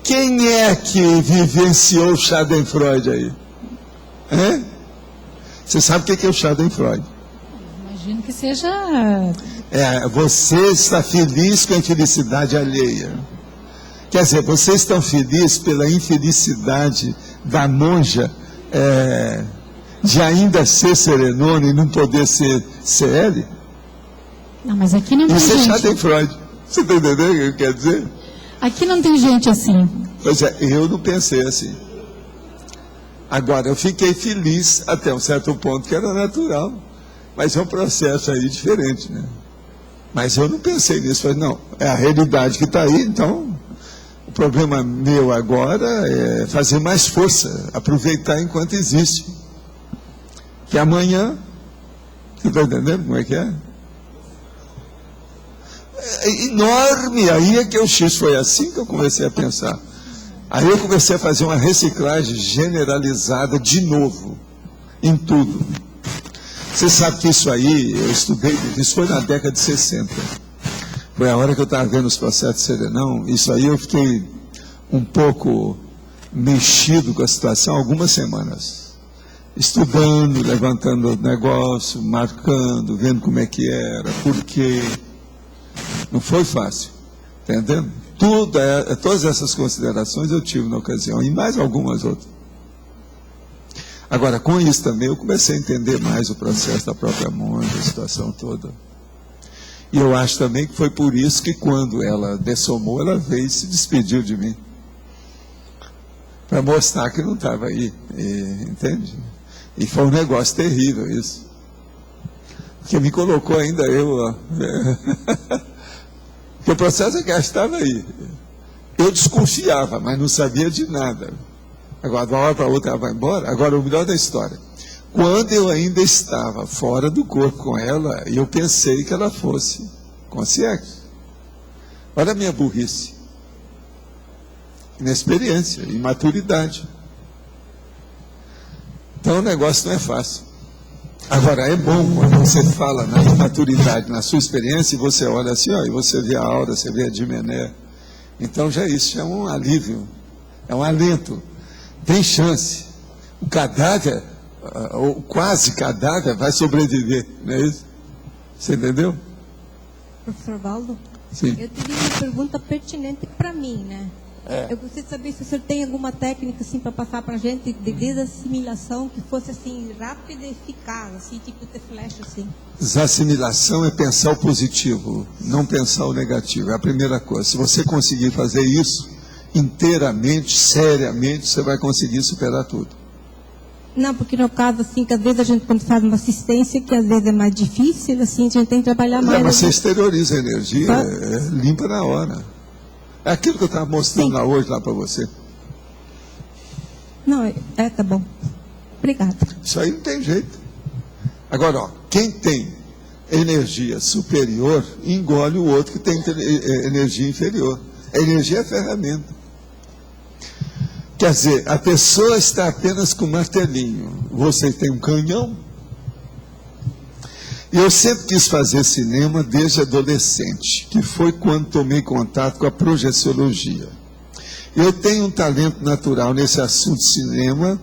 Quem é que vivenciou o Schadenfreude aí? Hein? Você sabe o que é o Schadenfreude? Imagino que seja... Você está feliz com a infelicidade alheia. Quer dizer, vocês estão felizes pela infelicidade da monja de ainda ser serenona e não poder ser CL? Não, mas aqui não tem gente. Isso já tem Freud. Você está entendendo o que eu quero dizer? Aqui não tem gente assim. Pois é, eu não pensei assim. Agora, eu fiquei feliz até um certo ponto, que era natural. Mas é um processo aí diferente, né? Mas eu não pensei nisso. Falei, não, é a realidade que está aí, então o problema meu agora é fazer mais força, aproveitar enquanto existe. Que amanhã, você está entendendo como é que é? É enorme, aí é que o X foi assim que eu comecei a pensar. Aí eu comecei a fazer uma reciclagem generalizada de novo, em tudo. Você sabe que isso aí, eu estudei, isso foi na década de 60. Foi a hora que eu estava vendo os processos de Serenão, isso aí eu fiquei um pouco mexido com a situação algumas semanas. Estudando, levantando o negócio, marcando, vendo como é que era, por quê. Não foi fácil, entendendo? Todas essas considerações eu tive na ocasião, e mais algumas outras. Agora, com isso também, eu comecei a entender mais o processo da própria monja, a situação toda. E eu acho também que foi por isso que quando ela dessomou, ela veio e se despediu de mim. Para mostrar que não estava aí, entende? E foi um negócio terrível isso. Porque me colocou ainda porque o processo é que ela estava aí. Eu desconfiava, mas não sabia de nada. Agora, de uma hora para outra ela vai embora. Agora, o melhor da história. Quando eu ainda estava fora do corpo com ela, eu pensei que ela fosse consciente. Olha a minha burrice. Inexperiência, imaturidade. Então o negócio não é fácil. Agora, é bom quando você fala na imaturidade, na sua experiência, e você olha assim, ó, e você vê a aura, você vê a dimené. Então já isso é um alívio, é um alento. Tem chance. O cadáver, ou quase cadáver, vai sobreviver, não é isso? Você entendeu? Professor Valdo? Sim. Eu teria uma pergunta pertinente para mim, né? Eu gostaria de saber se o senhor tem alguma técnica assim para passar para a gente de desassimilação que fosse assim rápida e eficaz, assim, tipo de flecha assim. Desassimilação é pensar o positivo, não pensar o negativo. É a primeira coisa. Se você conseguir fazer isso inteiramente, seriamente, você vai conseguir superar tudo. Não, porque no caso assim, que às vezes a gente quando faz uma assistência, que às vezes é mais difícil, assim, a gente tem que trabalhar mais. Mas você exterioriza a energia, limpa na hora. É aquilo que eu estava mostrando lá hoje, lá para você. Não, tá bom. Obrigada. Isso aí não tem jeito. Agora, ó, quem tem energia superior, engole o outro que tem energia inferior. A energia é ferramenta. Quer dizer, a pessoa está apenas com um martelinho. Você tem um canhão. E eu sempre quis fazer cinema desde adolescente, que foi quando tomei contato com a projeciologia. Eu tenho um talento natural nesse assunto de cinema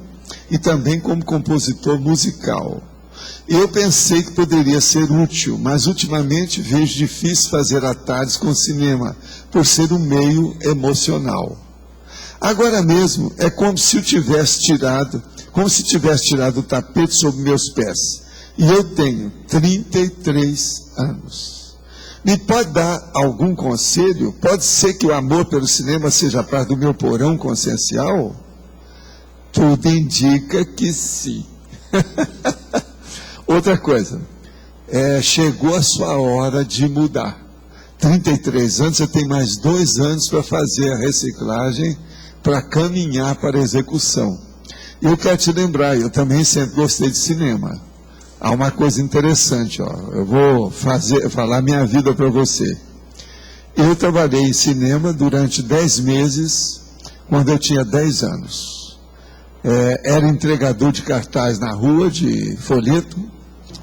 e também como compositor musical. Eu pensei que poderia ser útil, mas ultimamente vejo difícil fazer atalhos com cinema, por ser um meio emocional. Agora mesmo é como se tivesse tirado o tapete sobre meus pés. E eu tenho 33 anos. Me pode dar algum conselho? Pode ser que o amor pelo cinema seja parte do meu porão consciencial? Tudo indica que sim. Outra coisa, chegou a sua hora de mudar. 33 anos, você tem mais 2 anos para fazer a reciclagem, para caminhar para a execução. E eu quero te lembrar, eu também sempre gostei de cinema. Há uma coisa interessante, ó. Eu vou falar minha vida para você. Eu trabalhei em cinema durante 10 meses, quando eu tinha 10 anos. Era entregador de cartaz na rua, de folheto,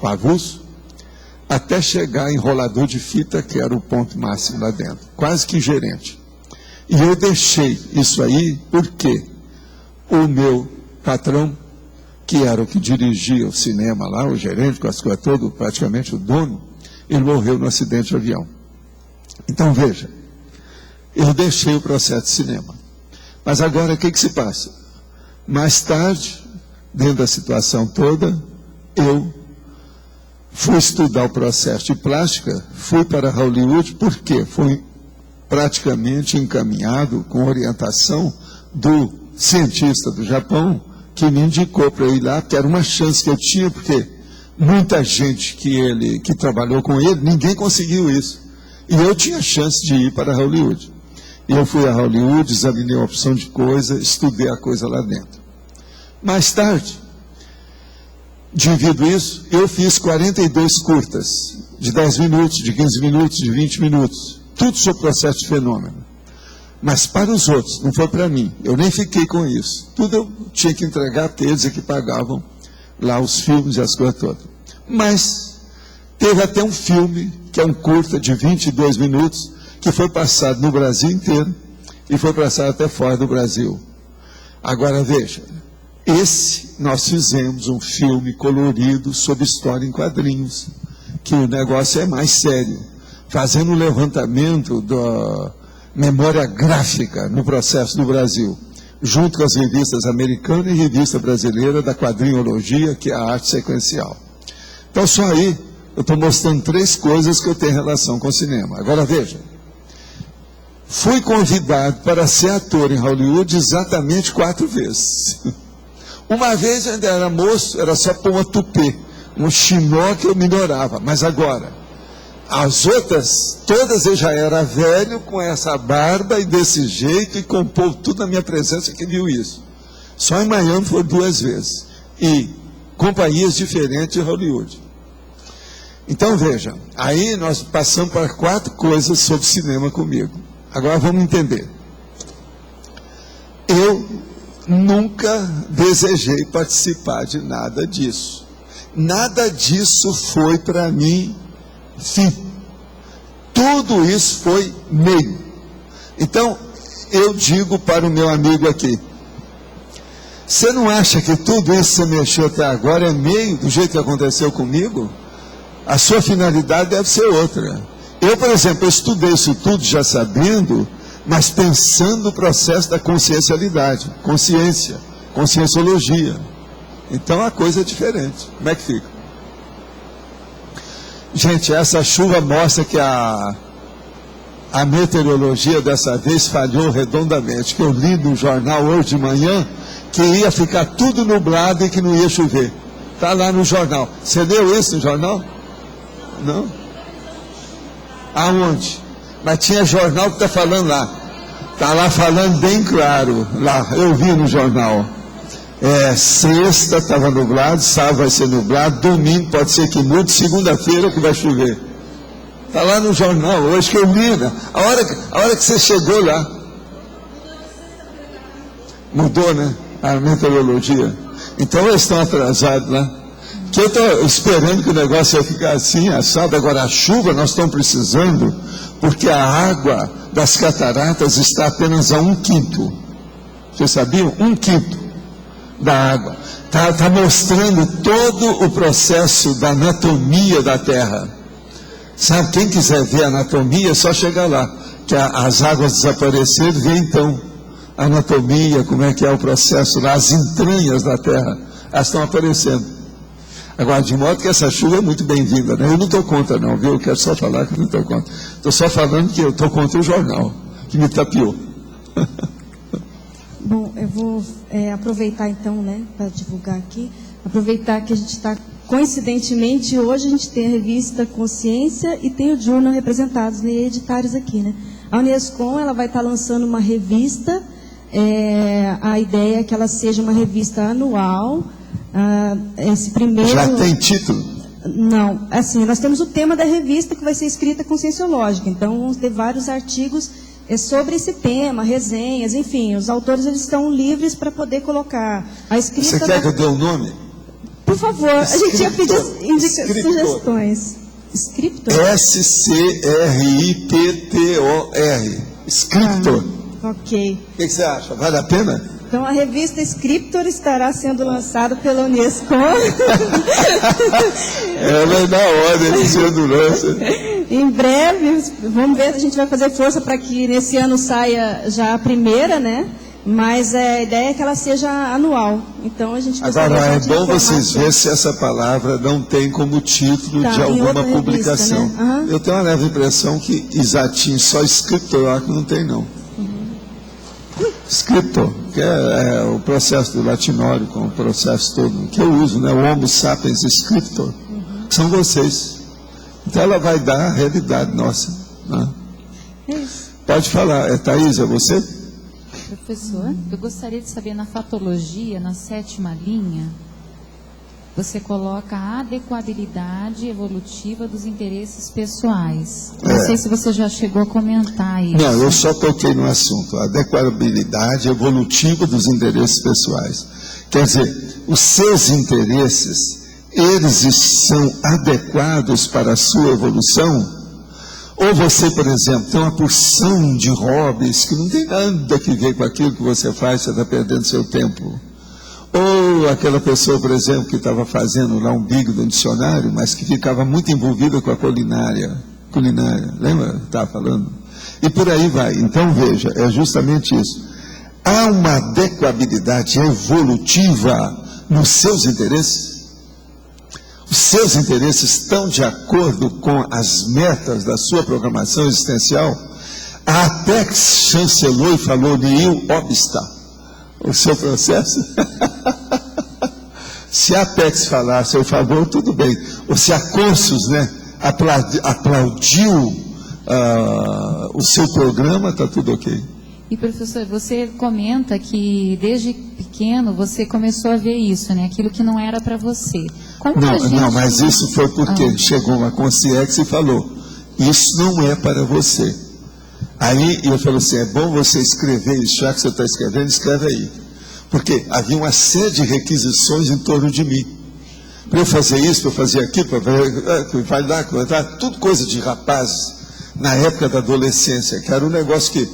avulso, até chegar enrolador de fita, que era o ponto máximo lá dentro. Quase que gerente. E eu deixei isso aí porque o meu patrão, que era o que dirigia o cinema lá, o gerente, com as coisas todas, praticamente o dono, ele morreu no acidente de avião. Então veja, eu deixei o processo de cinema. Mas agora, o que se passa? Mais tarde, dentro da situação toda, eu fui estudar o processo de plástica, fui para Hollywood, porque fui praticamente encaminhado com orientação do cientista do Japão, que me indicou para eu ir lá, que era uma chance que eu tinha, porque muita gente que trabalhou com ele, ninguém conseguiu isso. E eu tinha chance de ir para Hollywood. E eu fui a Hollywood, examinei uma opção de coisa, estudei a coisa lá dentro. Mais tarde, devido a isso, eu fiz 42 curtas, de 10 minutos, de 15 minutos, de 20 minutos. Tudo sobre o processo de fenômeno. Mas para os outros, não foi para mim. Eu nem fiquei com isso. Tudo eu tinha que entregar para eles que pagavam lá os filmes e as coisas todas. Mas teve até um filme, que é um curta de 22 minutos, que foi passado no Brasil inteiro e foi passado até fora do Brasil. Agora veja, nós fizemos um filme colorido sobre história em quadrinhos, que o negócio é mais sério, fazendo um levantamento da memória gráfica no processo do Brasil, junto com as revistas americanas e revista brasileira da quadrinologia, que é a arte sequencial. Então só aí eu estou mostrando 3 coisas que eu tenho em relação com o cinema. Agora veja, fui convidado para ser ator em Hollywood exatamente 4 vezes. Uma vez eu ainda era moço, era só pôr uma tupê, um chinó que eu melhorava, mas agora, as outras, todas eu já era velho, com essa barba e desse jeito, e com o povo tudo na minha presença que viu isso. Só em Miami foi 2 vezes, e companhias diferentes de Hollywood. Então veja, aí nós passamos para 4 coisas sobre cinema comigo. Agora vamos entender. Eu nunca desejei participar de nada disso. Nada disso foi para mim fim. Tudo isso foi meio. Então, eu digo para o meu amigo aqui, você não acha que tudo isso que você mexeu até agora é meio do jeito que aconteceu comigo? A sua finalidade deve ser outra. Eu, por exemplo, eu estudei isso tudo já sabendo, mas pensando no processo da consciencialidade, conscienciologia. Então a coisa é diferente. Como é que fica? Gente, essa chuva mostra que a meteorologia dessa vez falhou redondamente, que eu li no jornal hoje de manhã que ia ficar tudo nublado e que não ia chover. Está lá no jornal. Você leu isso no jornal? Não? Aonde? Mas tinha jornal que está falando lá. Está lá falando bem claro. Lá, eu vi no jornal. Sexta estava nublado, sábado vai ser nublado, domingo pode ser que mude, segunda-feira que vai chover. Está lá no jornal hoje que eu li, né? A hora que você chegou lá. Mudou, né? A meteorologia. Então eles estão atrasados lá. Que eu estou esperando que o negócio ia ficar assim, assado. Agora a chuva nós estamos precisando, porque a água das cataratas está apenas a 1/5. Vocês sabiam? 1/5 da água. Está mostrando todo o processo da anatomia da Terra. Sabe, quem quiser ver a anatomia, é só chegar lá. Que as águas desapareceram, vê então a anatomia, como é que é o processo lá, as entranhas da Terra, elas estão aparecendo. Agora, de modo que essa chuva é muito bem-vinda, né? Eu não estou contra não, viu? Eu quero só falar que eu não estou contra. Estou só falando que eu estou contra o jornal, que me tapeou. Bom, eu vou aproveitar então, né, para divulgar aqui, aproveitar que a gente está, coincidentemente, hoje a gente tem a revista Consciência e tem o Journal representados, né, editários aqui, né? A Unescom, ela vai estar lançando uma revista, a ideia é que ela seja uma revista anual. Esse primeiro... Já tem título? Não, assim, nós temos o tema da revista que vai ser escrita conscienciológica, então vamos ter vários artigos sobre esse tema, resenhas, enfim, os autores eles estão livres para poder colocar a escrita... Você quer que eu dê o nome? Por favor, a gente ia pedir sugestões. Scriptor? S-C-R-I-P-T-O-R. Scriptor. Ok. O que você acha? Vale a pena? Então, a revista Scriptor estará sendo lançada pela Unescom. Ela é da ordem, sendo lança. Em breve, vamos ver, a gente vai fazer força para que nesse ano saia já a primeira, né? Mas a ideia é que ela seja anual. Então a gente agora é bom vocês verem se essa palavra não tem como título de alguma publicação. Revista, né? Eu tenho uma leve impressão que exatinho, só escritor, eu acho que não tem não. Scriptor, que é o processo do latinório, com o processo todo que eu uso, né? O Homo sapiens scriptor, são vocês. Então ela vai dar a realidade nossa. Né? Pode falar, Thaís, é você? Professor, eu gostaria de saber, na fatologia, na 7ª linha, você coloca a adequabilidade evolutiva dos interesses pessoais. Não sei se você já chegou a comentar isso. Não, eu só toquei no assunto. A adequabilidade evolutiva dos interesses pessoais. Quer dizer, os seus interesses, eles são adequados para a sua evolução? Ou você, por exemplo, tem uma porção de hobbies que não tem nada que ver com aquilo que você faz, você está perdendo seu tempo. Ou aquela pessoa, por exemplo, que estava fazendo lá um bico do dicionário, mas que ficava muito envolvida com a culinária, lembra? Estava falando? E por aí vai. Então veja, é justamente isso. Há uma adequabilidade evolutiva nos seus interesses? Os seus interesses estão de acordo com as metas da sua programação existencial? A Apex chancelou e falou, nihil obsta, o seu processo? Se a Apex falar a seu favor, tudo bem. Ou se a Consus, né, aplaudiu o seu programa, está tudo ok. E, professor, você comenta que desde pequeno você começou a ver isso, né? Aquilo que não era para você. Não, mas isso foi porque chegou uma consciência e falou, isso não é para você. Aí eu falei assim, é bom você escrever isso, já que você está escrevendo, escreve aí. Porque havia uma série de requisições em torno de mim. Para eu fazer isso, para eu fazer aquilo, vai lá, tudo coisa de rapazes, na época da adolescência, que era um negócio que,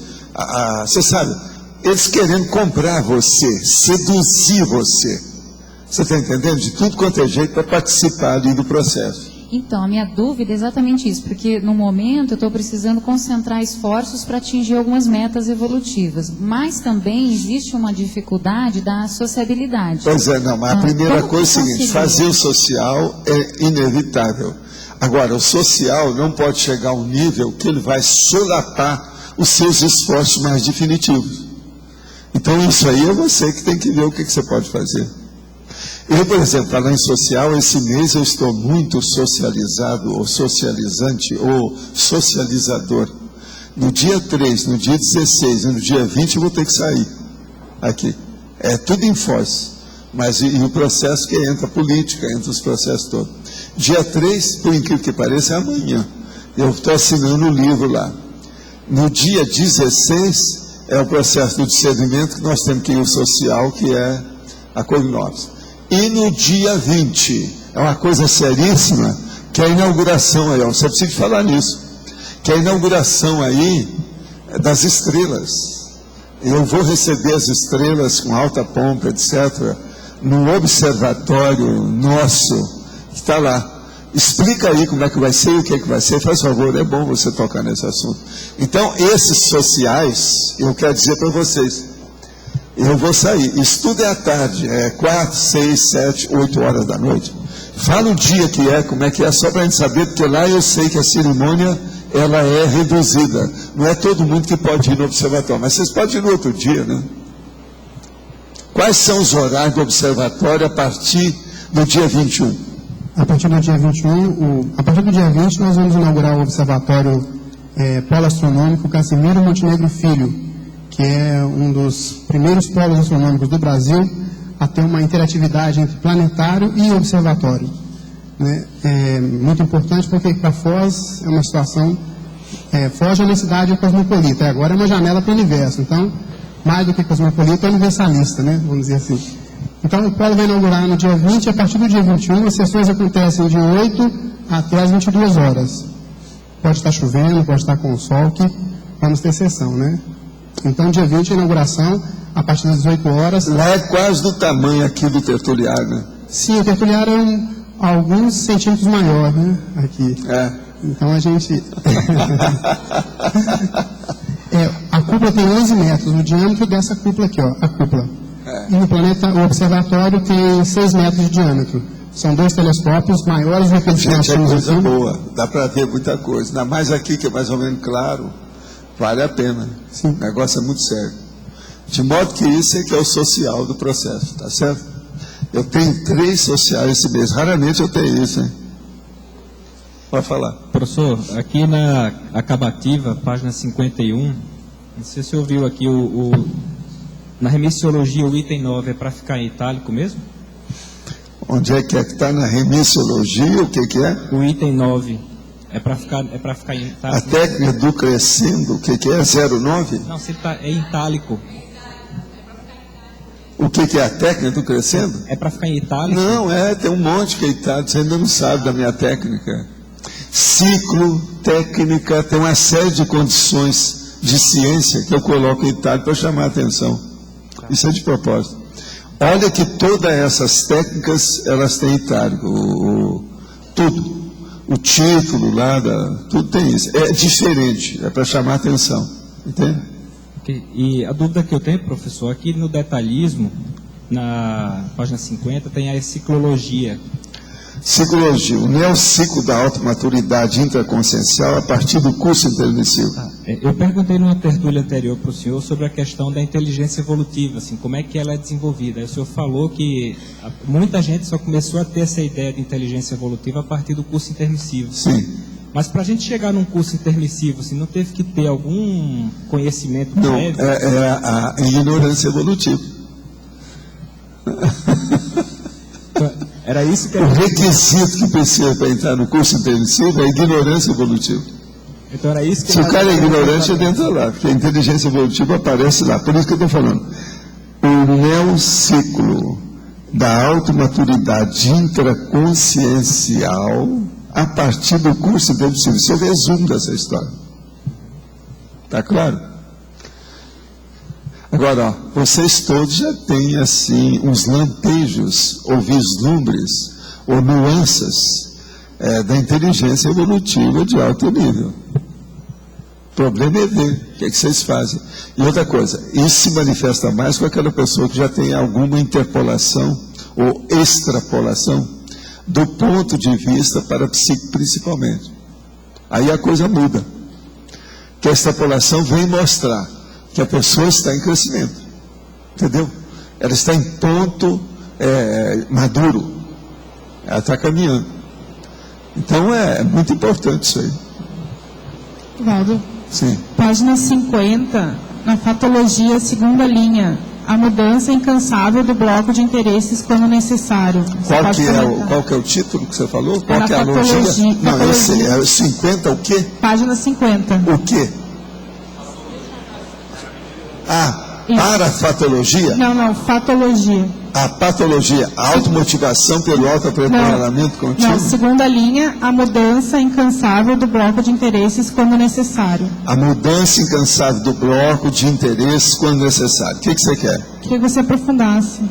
você sabe, eles querendo comprar você, seduzir você. Você está entendendo? De tudo quanto é jeito para participar ali do processo. Então, a minha dúvida é exatamente isso, porque no momento eu estou precisando concentrar esforços para atingir algumas metas evolutivas, mas também existe uma dificuldade da sociabilidade. Pois é, não, mas a primeira coisa é o seguinte, fazer o social é inevitável. Agora, o social não pode chegar a um nível que ele vai solapar os seus esforços mais definitivos. Então, isso aí é você que tem que ver o que você pode fazer. Eu, por exemplo, falar em social, esse mês eu estou muito socializado, ou socializante, ou socializador. No dia 3, no dia 16 e no dia 20 eu vou ter que sair aqui. É tudo em força. Mas e o processo que entra a política, entra os processos todos. Dia 3, por incrível que pareça, é amanhã. Eu estou assinando o livro lá. No dia 16 é o processo do discernimento que nós temos que ir o social, que é a Cognópolis. E no dia 20, é uma coisa seríssima, que é a inauguração aí, você precisa falar nisso, que é a inauguração aí das estrelas. Eu vou receber as estrelas com alta pompa, etc., no observatório nosso, que está lá. Explica aí como é que vai ser e o que é que vai ser, faz favor, é bom você tocar nesse assunto. Então, esses sociais, eu quero dizer para vocês, eu vou sair, estudo é à tarde, 4, 6, 7, 8 horas da noite. Fala o dia que é, como é que é, só para a gente saber, porque lá eu sei que a cerimônia, ela é reduzida. Não é todo mundo que pode ir no observatório, mas vocês podem ir no outro dia, né? Quais são os horários do observatório a partir do dia 21? A partir do dia 21, a partir do dia 20, nós vamos inaugurar o observatório Polo Astronômico Casimiro Montenegro Filho, que é um dos primeiros polos astronômicos do Brasil a ter uma interatividade entre planetário e observatório. Né? É muito importante porque para Foz é uma situação, Foz é uma cidade cosmopolita, agora é uma janela para o universo, então, mais do que cosmopolita, é universalista, né? Vamos dizer assim. Então, o polo vai inaugurar no dia 20, e a partir do dia 21, as sessões acontecem de 8 até as 22 horas. Pode estar chovendo, pode estar com sol, que vamos ter sessão, né? Então, dia 20, a inauguração, a partir das 18 horas. Lá é quase do tamanho aqui do tertuliário, né? Sim, o tertuliário é alguns centímetros maior, né? Aqui. Então a gente... a cúpula tem 11 metros, o diâmetro dessa cúpula aqui, ó, a cúpula. E no planeta, o observatório tem 6 metros de diâmetro. São 2 telescópios maiores do que eles Gente, é coisa boa, dá para ver muita coisa. Ainda mais aqui, que é mais ou menos claro, vale a pena. Sim. O negócio é muito sério. De modo que isso é que é o social do processo, tá certo? Eu tenho 3 sociais esse mês, raramente eu tenho isso, hein? Pode falar. Professor, aqui na acabativa, página 51, não sei se você ouviu aqui, na remissiologia o item 9 é para ficar em itálico mesmo? Onde é que está na remissiologia? O que é? O item 9 é para ficar em itálico. A técnica do crescendo, o que é? 09? Não, se tá, é itálico. O que é a técnica do crescendo? É para ficar em itálico? Não, tem um monte que é itálico, você ainda não sabe da minha técnica. Ciclo, técnica, tem uma série de condições de ciência que eu coloco em itálico para chamar a atenção. Isso é de propósito. Olha que todas essas técnicas, elas têm itálico, tudo. O título lá, tudo tem isso. É diferente, é para chamar a atenção. Entende? Okay. E a dúvida que eu tenho, professor, aqui no detalhismo, na página 50, tem a ciclologia. Ciclologia, o neociclo da automaturidade intraconsciencial a partir do curso intermissivo. Eu perguntei numa tertúlia anterior para o senhor sobre a questão da inteligência evolutiva, assim, como é que ela é desenvolvida. Aí o senhor falou que muita gente só começou a ter essa ideia de inteligência evolutiva a partir do curso intermissivo. Sim. Mas para a gente chegar num curso intermissivo, assim, não teve que ter algum conhecimento prévio? Não, é a ignorância evolutiva. Era isso que o requisito que precisa para entrar no curso intermissivo é a ignorância evolutiva. Então era isso que se o cara é ignorante, ele entra lá, porque a inteligência evolutiva aparece lá. Por isso que eu estou falando. O neociclo da automaturidade intraconsciencial a partir do curso intermissivo. Isso é o resumo dessa história. Está claro? Agora, ó, vocês todos já têm, assim, uns lampejos, ou vislumbres, ou nuances da inteligência evolutiva de alto nível. O problema é ver o que é que vocês fazem. E outra coisa, isso se manifesta mais com aquela pessoa que já tem alguma interpolação, ou extrapolação, do ponto de vista para a psique principalmente. Aí a coisa muda. Que a extrapolação vem mostrar que a pessoa está em crescimento, entendeu? Ela está em ponto maduro, ela está caminhando. Então é muito importante isso aí. Valdo, sim. Página 50, na fatologia, segunda linha, a mudança incansável do bloco de interesses quando necessário. Qual que é o título que você falou? Qual que é a logia? Não, esse é 50 o quê? Página 50. O quê? Parafatologia? Não, fatologia. A patologia, a automotivação pelo autoapreparamento contínuo? Não, segunda linha, a mudança incansável do bloco de interesses quando necessário. A mudança incansável do bloco de interesses quando necessário. O que você quer? Queria que você aprofundasse.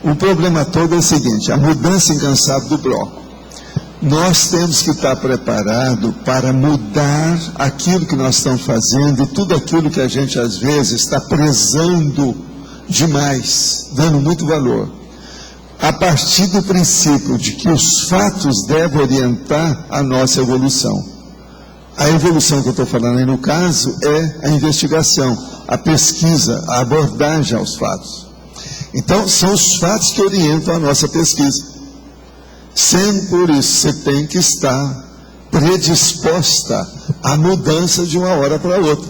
O problema todo é o seguinte, a mudança incansável do bloco. Nós temos que estar preparados para mudar aquilo que nós estamos fazendo e tudo aquilo que a gente às vezes está prezando demais, dando muito valor. A partir do princípio de que os fatos devem orientar a nossa evolução. A evolução que eu estou falando aí no caso é a investigação, a pesquisa, a abordagem aos fatos. Então são os fatos que orientam a nossa pesquisa. Sendo por isso, você tem que estar predisposta à mudança de uma hora para outra.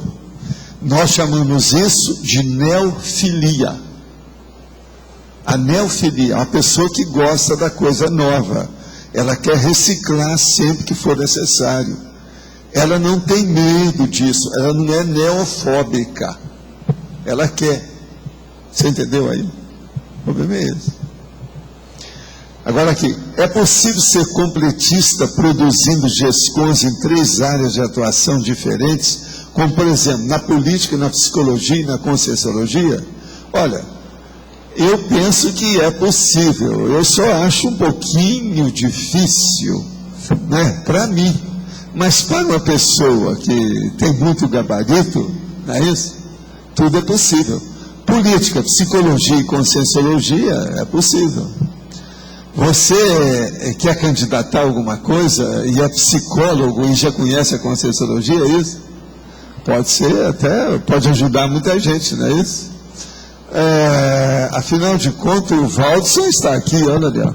Nós chamamos isso de neofilia. A neofilia é uma pessoa que gosta da coisa nova. Ela quer reciclar sempre que for necessário. Ela não tem medo disso. Ela não é neofóbica. Ela quer. Você entendeu aí? O problema é esse. Agora aqui, é possível ser completista produzindo GESCONs em 3 áreas de atuação diferentes, como por exemplo, na política, na psicologia e na conscienciologia? Olha, eu penso que é possível, eu só acho um pouquinho difícil, né, para mim, Mas para uma pessoa que tem muito gabarito, não é isso? Tudo é possível. Política, psicologia e conscienciologia é possível. Você quer candidatar a alguma coisa e é psicólogo e já conhece a conscienciologia, é isso? Pode ser, até pode ajudar muita gente, não é isso? Afinal de contas, o Waldson está aqui, olha ali, ó.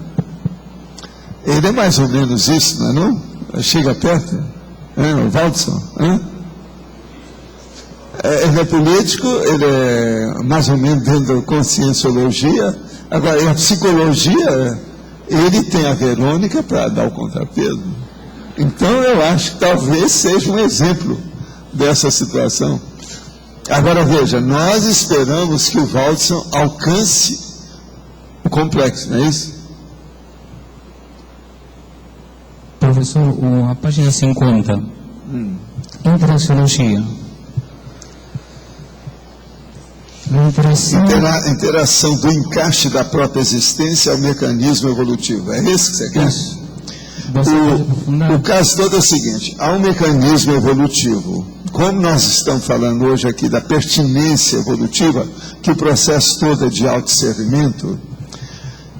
Ele é mais ou menos isso, não é não? Chega perto, o Waldson, ele é político, ele é mais ou menos dentro da conscienciologia. Agora, a psicologia, ele tem a Verônica para dar o contrapeso. Então, eu acho que talvez seja um exemplo dessa situação. Agora, veja, nós esperamos que o Waldson alcance o complexo, não é isso? Professor, a página 50, interaciologia. Interação do encaixe da própria existência ao mecanismo evolutivo. É esse que você quer? Isso. O caso todo é o seguinte: há um mecanismo evolutivo. Como nós estamos falando hoje aqui da pertinência evolutiva, que o processo todo é de autodiscernimento,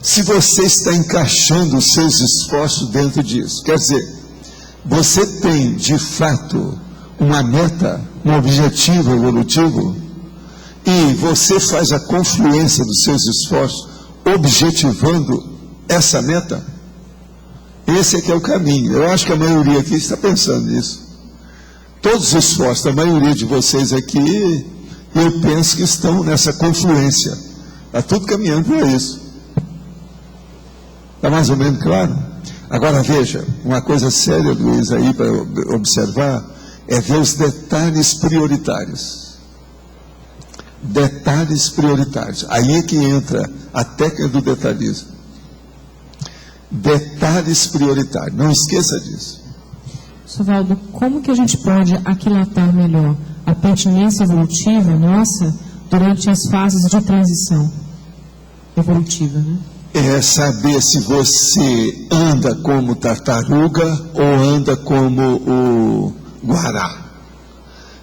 se você está encaixando os seus esforços dentro disso, quer dizer, você tem de fato uma meta, um objetivo evolutivo, e você faz a confluência dos seus esforços objetivando essa meta, esse é que é o caminho. Eu acho que a maioria aqui está pensando nisso. Todos os esforços da maioria de vocês aqui, eu penso que estão nessa confluência. Está tudo caminhando para isso. Está mais ou menos claro? Agora veja, uma coisa séria, Luiz, aí para observar, é ver os detalhes prioritários. Detalhes prioritários. Aí é que entra a técnica do detalhismo. Detalhes prioritários. Não esqueça disso. Sovaldo, como que a gente pode aquilatar melhor a pertinência evolutiva nossa durante as fases de transição evolutiva, né? É saber se você anda como tartaruga ou anda como o guará.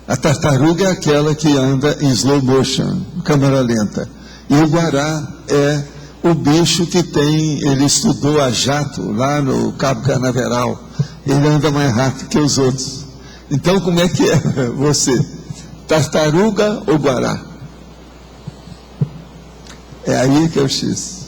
A tartaruga é aquela que anda em slow motion, câmera lenta. E o guará é o bicho que ele estudou a jato lá no Cabo Canaveral. Ele anda mais rápido que os outros. Então, como é que é você? Tartaruga ou guará? É aí que é o X.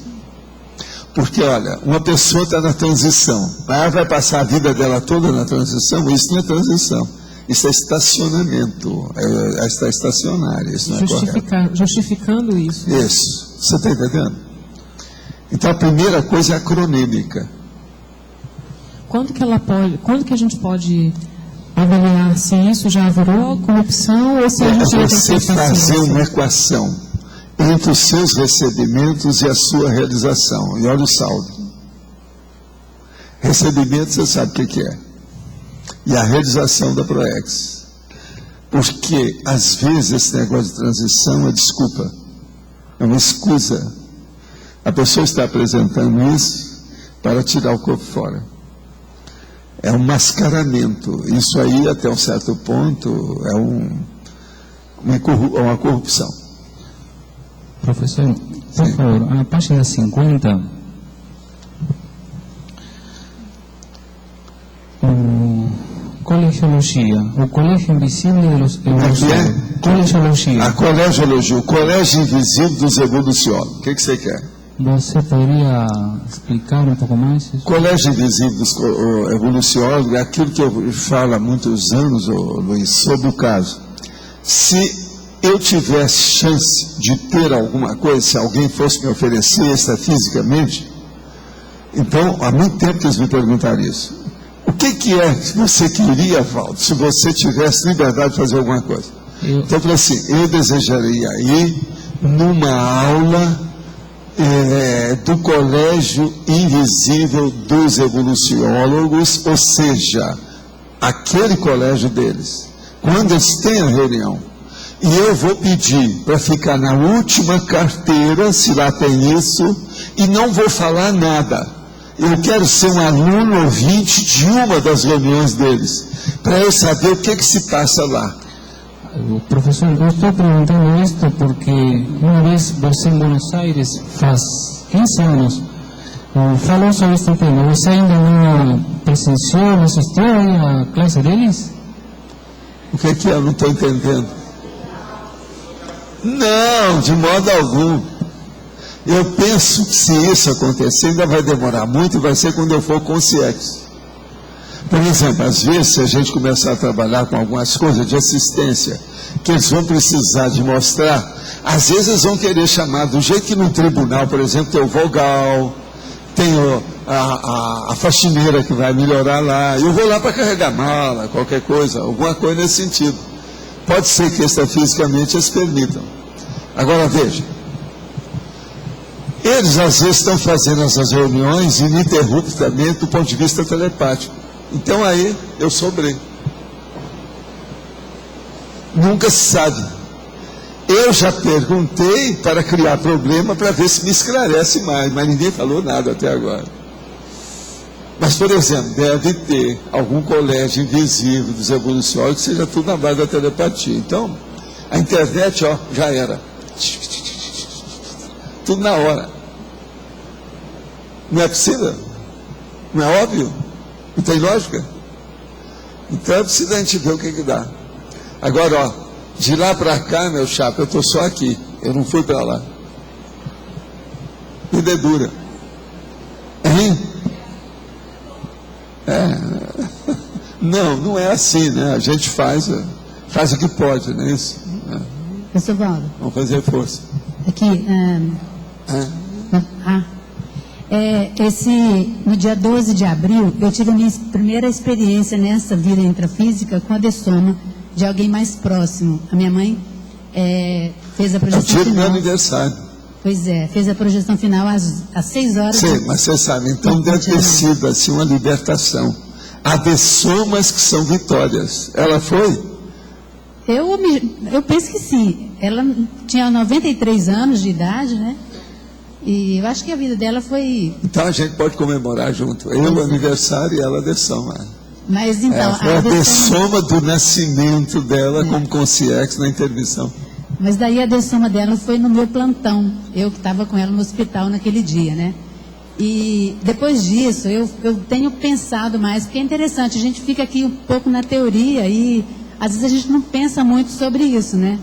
Porque, olha, uma pessoa está na transição. Ela vai passar a vida dela toda na transição? Isso não é transição. Isso é estacionamento. Ela está estacionária. Isso não é correto. Justificando isso. Isso. Você está entendendo? Então, a primeira coisa é a cronêmica. Quando que a gente pode avaliar se isso já virou corrupção ou se a gente já tem você fazer uma equação entre os seus recebimentos e a sua realização. E olha o saldo. Recebimento, você sabe o que é. E a realização da ProEx. Porque, às vezes, esse negócio de transição é desculpa. É uma escusa. A pessoa está apresentando isso para tirar o corpo fora. É um mascaramento. Isso aí, até um certo ponto, é uma corrupção. Professor, por favor, a página 50, colegiologia, o colégio invisível dos evoluciólogos. Colegiologia. A colegiologia, o colégio invisível dos evoluciólogos. O que você quer? Você poderia explicar um pouco mais? Colégio invisível dos evoluciólogos é aquilo que eu falo há muitos anos, Luiz, sobre o caso. Se eu tivesse chance de ter alguma coisa, se alguém fosse me oferecer extrafisicamente, então, há muito tempo que eles me perguntaram isso. O que é que você queria, Valdo, se você tivesse liberdade de fazer alguma coisa? Então, eu falei assim, eu desejaria ir numa aula do Colégio Invisível dos Evoluciólogos, ou seja, aquele colégio deles, quando eles têm a reunião, e eu vou pedir para ficar na última carteira, se lá tem isso, e não vou falar nada. Eu quero ser um aluno ouvinte de uma das reuniões deles, para eu saber o que se passa lá. Professor, eu estou perguntando isto porque uma vez você em Buenos Aires, faz 15 anos, falou sobre este tema. Você ainda não presenciou, não assistiu a classe deles? O que é que eu não estou entendendo? Não, de modo algum. Eu penso que se isso acontecer, ainda vai demorar muito e vai ser quando eu for com o CIEX. Por exemplo, às vezes, se a gente começar a trabalhar com algumas coisas de assistência, que eles vão precisar de mostrar, às vezes eles vão querer chamar, do jeito que no tribunal, por exemplo, tem o vogal, tem a faxineira que vai melhorar lá, eu vou lá para carregar mala, qualquer coisa, alguma coisa nesse sentido. Pode ser que extrafisicamente eles permitam. Agora veja, eles às vezes estão fazendo essas reuniões ininterruptamente do ponto de vista telepático. Então aí eu sobrei. Nunca se sabe. Eu já perguntei para criar problema para ver se me esclarece mais, mas ninguém falou nada até agora. Mas, por exemplo, deve ter algum colégio invisível dos evoluciólogos que seja tudo na base da telepatia. Então, a internet, ó, já era. Tudo na hora. Não é possível? Não é óbvio? Não tem lógica? Então é preciso a gente ver o que dá. Agora, ó, de lá para cá, meu chapa, eu estou só aqui. Eu não fui para lá. Vida é dura. Hein? Não é assim, né? A gente faz o que pode, não é isso? Professor Valdo. Vamos fazer força. Aqui, no dia 12 de abril, eu tive a minha primeira experiência nessa vida intrafísica com a dessoma de alguém mais próximo. A minha mãe fez a projeção final. Eu tive meu aniversário. Pois é, fez a projeção final às 6 horas. Sim, mas você sabe, então deve ter sido assim uma libertação. Há dessomas que são vitórias. Ela foi? Eu penso que sim. Ela tinha 93 anos de idade, né? E eu acho que a vida dela foi... Então a gente pode comemorar junto. Eu, o aniversário, e ela a dessoma. Mas então... Foi a dessoma do nascimento dela como consciência na intervenção. Mas daí a dessoma dela foi no meu plantão. Eu que estava com ela no hospital naquele dia, né? E depois disso, eu tenho pensado mais, porque é interessante, a gente fica aqui um pouco na teoria e às vezes a gente não pensa muito sobre isso, né?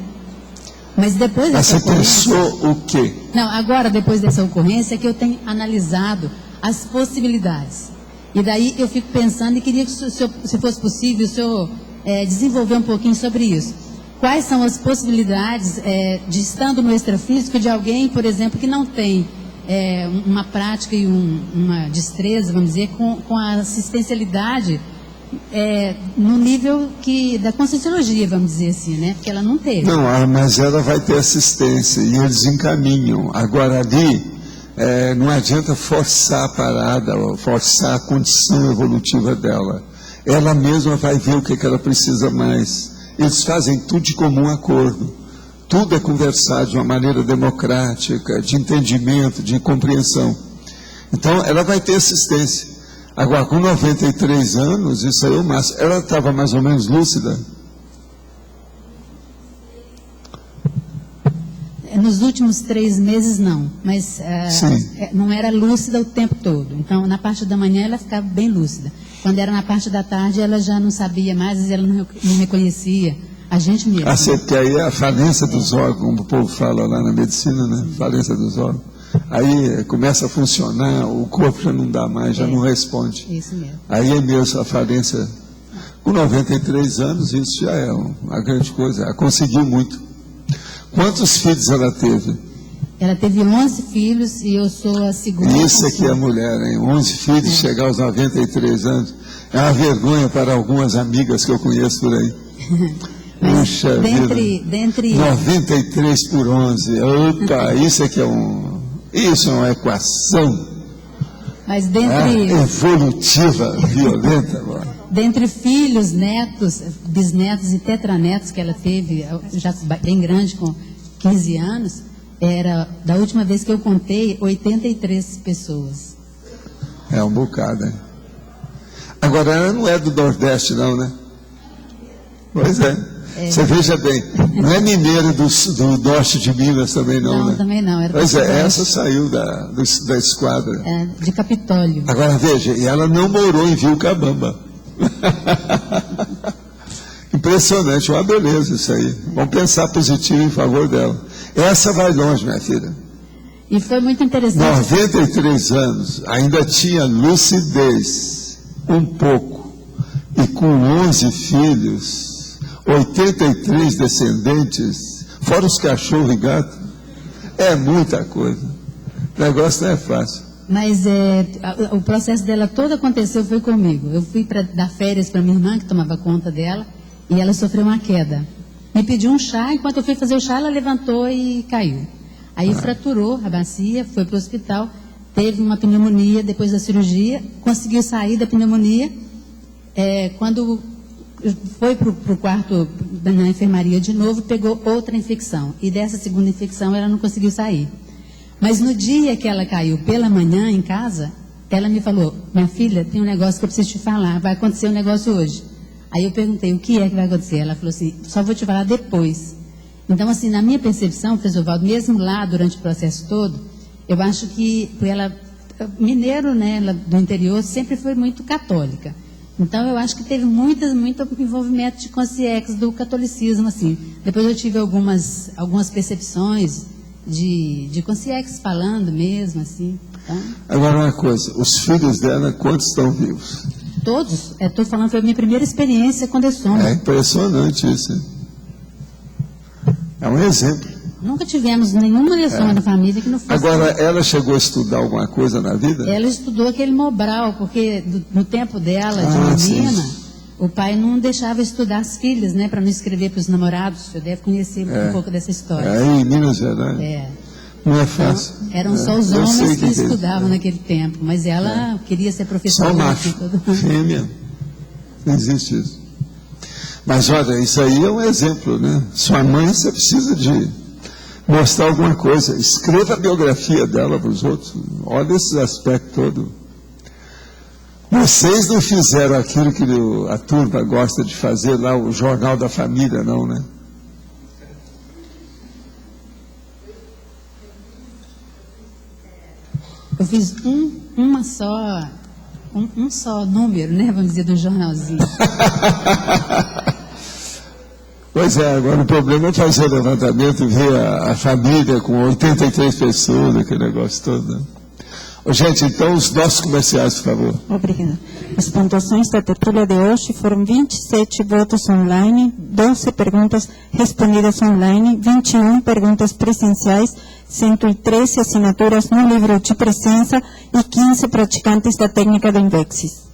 Mas depois dessa ocorrência... Você pensou o quê? Não, agora, depois dessa ocorrência, é que eu tenho analisado as possibilidades. E daí eu fico pensando e queria que, se fosse possível, o senhor desenvolver um pouquinho sobre isso. Quais são as possibilidades de, estando no extrafísico, de alguém, por exemplo, que não tem uma prática e uma destreza, vamos dizer, com a assistencialidade no nível da conscienciologia, vamos dizer assim, né? Porque ela não teve. Não, mas ela vai ter assistência e eles encaminham. Agora ali, não adianta forçar a parada, ou forçar a condição evolutiva dela. Ela mesma vai ver o que ela precisa mais. Eles fazem tudo de comum acordo. Tudo é conversado de uma maneira democrática, de entendimento, de compreensão. Então, ela vai ter assistência. Agora, com 93 anos, isso aí é o máximo. Ela estava mais ou menos lúcida? Nos últimos 3 meses, não. Mas não era lúcida o tempo todo. Então, na parte da manhã, ela ficava bem lúcida. Quando era na parte da tarde, ela já não sabia mais, ela não reconhecia a gente mesmo. Porque aí é a falência dos órgãos, como o povo fala lá na medicina, né? Falência dos órgãos. Aí começa a funcionar, o corpo já não dá mais, já não responde. Isso mesmo. Aí é mesmo a falência. Com 93 anos, isso já é uma grande coisa. Ela conseguiu muito. Quantos filhos ela teve? Ela teve 11 filhos e eu sou a segunda. Isso aqui é a mulher, hein? 11 filhos, chegar aos 93 anos. É uma vergonha para algumas amigas que eu conheço por aí. Puxa dentre 93 por 11. Opa, isso aqui isso é uma equação. Mas dentre evolutiva, violenta. Dentre filhos, netos, bisnetos e tetranetos que ela teve, já bem grande, com 15 anos, da última vez que eu contei, 83 pessoas. É um bocado, hein? Agora, ela não é do Nordeste, não, né? Pois é. Você veja bem, não é mineira do norte de Minas também, não, não, né? Também não. Era pois é, essa saiu da esquadra. De Capitólio. Agora, veja, e ela não morou em Vilcabamba. Impressionante, uma beleza isso aí. Vamos pensar positivo em favor dela. Essa vai longe, minha filha. E foi muito interessante. 93 anos, ainda tinha lucidez, um pouco, e com 11 filhos, 83 descendentes, fora os cachorros e gatos, é muita coisa. O negócio não é fácil. Mas o processo dela todo aconteceu foi comigo. Eu fui para dar férias para minha irmã, que tomava conta dela, e ela sofreu uma queda. Me pediu um chá, enquanto eu fui fazer o chá, ela levantou e caiu. Aí fraturou a bacia, foi para o hospital, teve uma pneumonia depois da cirurgia, conseguiu sair da pneumonia. Quando foi para o quarto na enfermaria de novo, pegou outra infecção. E dessa segunda infecção ela não conseguiu sair. Mas no dia que ela caiu pela manhã em casa, ela me falou: minha filha, tem um negócio que eu preciso te falar, vai acontecer um negócio hoje. Aí eu perguntei: o que é que vai acontecer? Ela falou assim: só vou te falar depois. Então, assim, na minha percepção, professor Valdo, mesmo lá durante o processo todo, eu acho que ela, mineiro, né, ela, do interior, sempre foi muito católica. Então, eu acho que teve muito envolvimento de consciência do catolicismo, assim. Depois eu tive algumas percepções de consciência falando mesmo, assim. Então, agora uma coisa, os filhos dela, quantos estão vivos? Todos. Estou falando, foi a minha primeira experiência com dessoma. É impressionante isso, hein? É um exemplo. Nunca tivemos nenhuma dessoma na família que não fosse... Agora, ela chegou a estudar alguma coisa na vida? Ela estudou aquele Mobral, porque no tempo dela, de menina, o pai não deixava estudar as filhas, né, para não escrever para os namorados. Você deve conhecer um pouco dessa história. Em Minas Gerais. Não é fácil. Então, eram só os homens que estudavam naquele tempo, mas ela queria ser professora. Só macho, fêmea. Não existe isso. Mas olha, isso aí é um exemplo, né? Sua mãe, você precisa de mostrar alguma coisa. Escreva a biografia dela para os outros. Olha esse aspecto todo. Vocês não fizeram aquilo que a turma gosta de fazer lá, o Jornal da Família, não, né? Eu fiz um só número, né, vamos dizer, do jornalzinho. Pois é, agora o problema é fazer o levantamento, ver a família com 83 pessoas, aquele negócio todo, né? Gente, então os nossos comerciais, por favor. Obrigada. As pontuações da tertúlia de hoje foram 27 votos online, 12 perguntas respondidas online, 21 perguntas presenciais, 113 assinaturas no livro de presença e 15 praticantes da técnica do Invexis.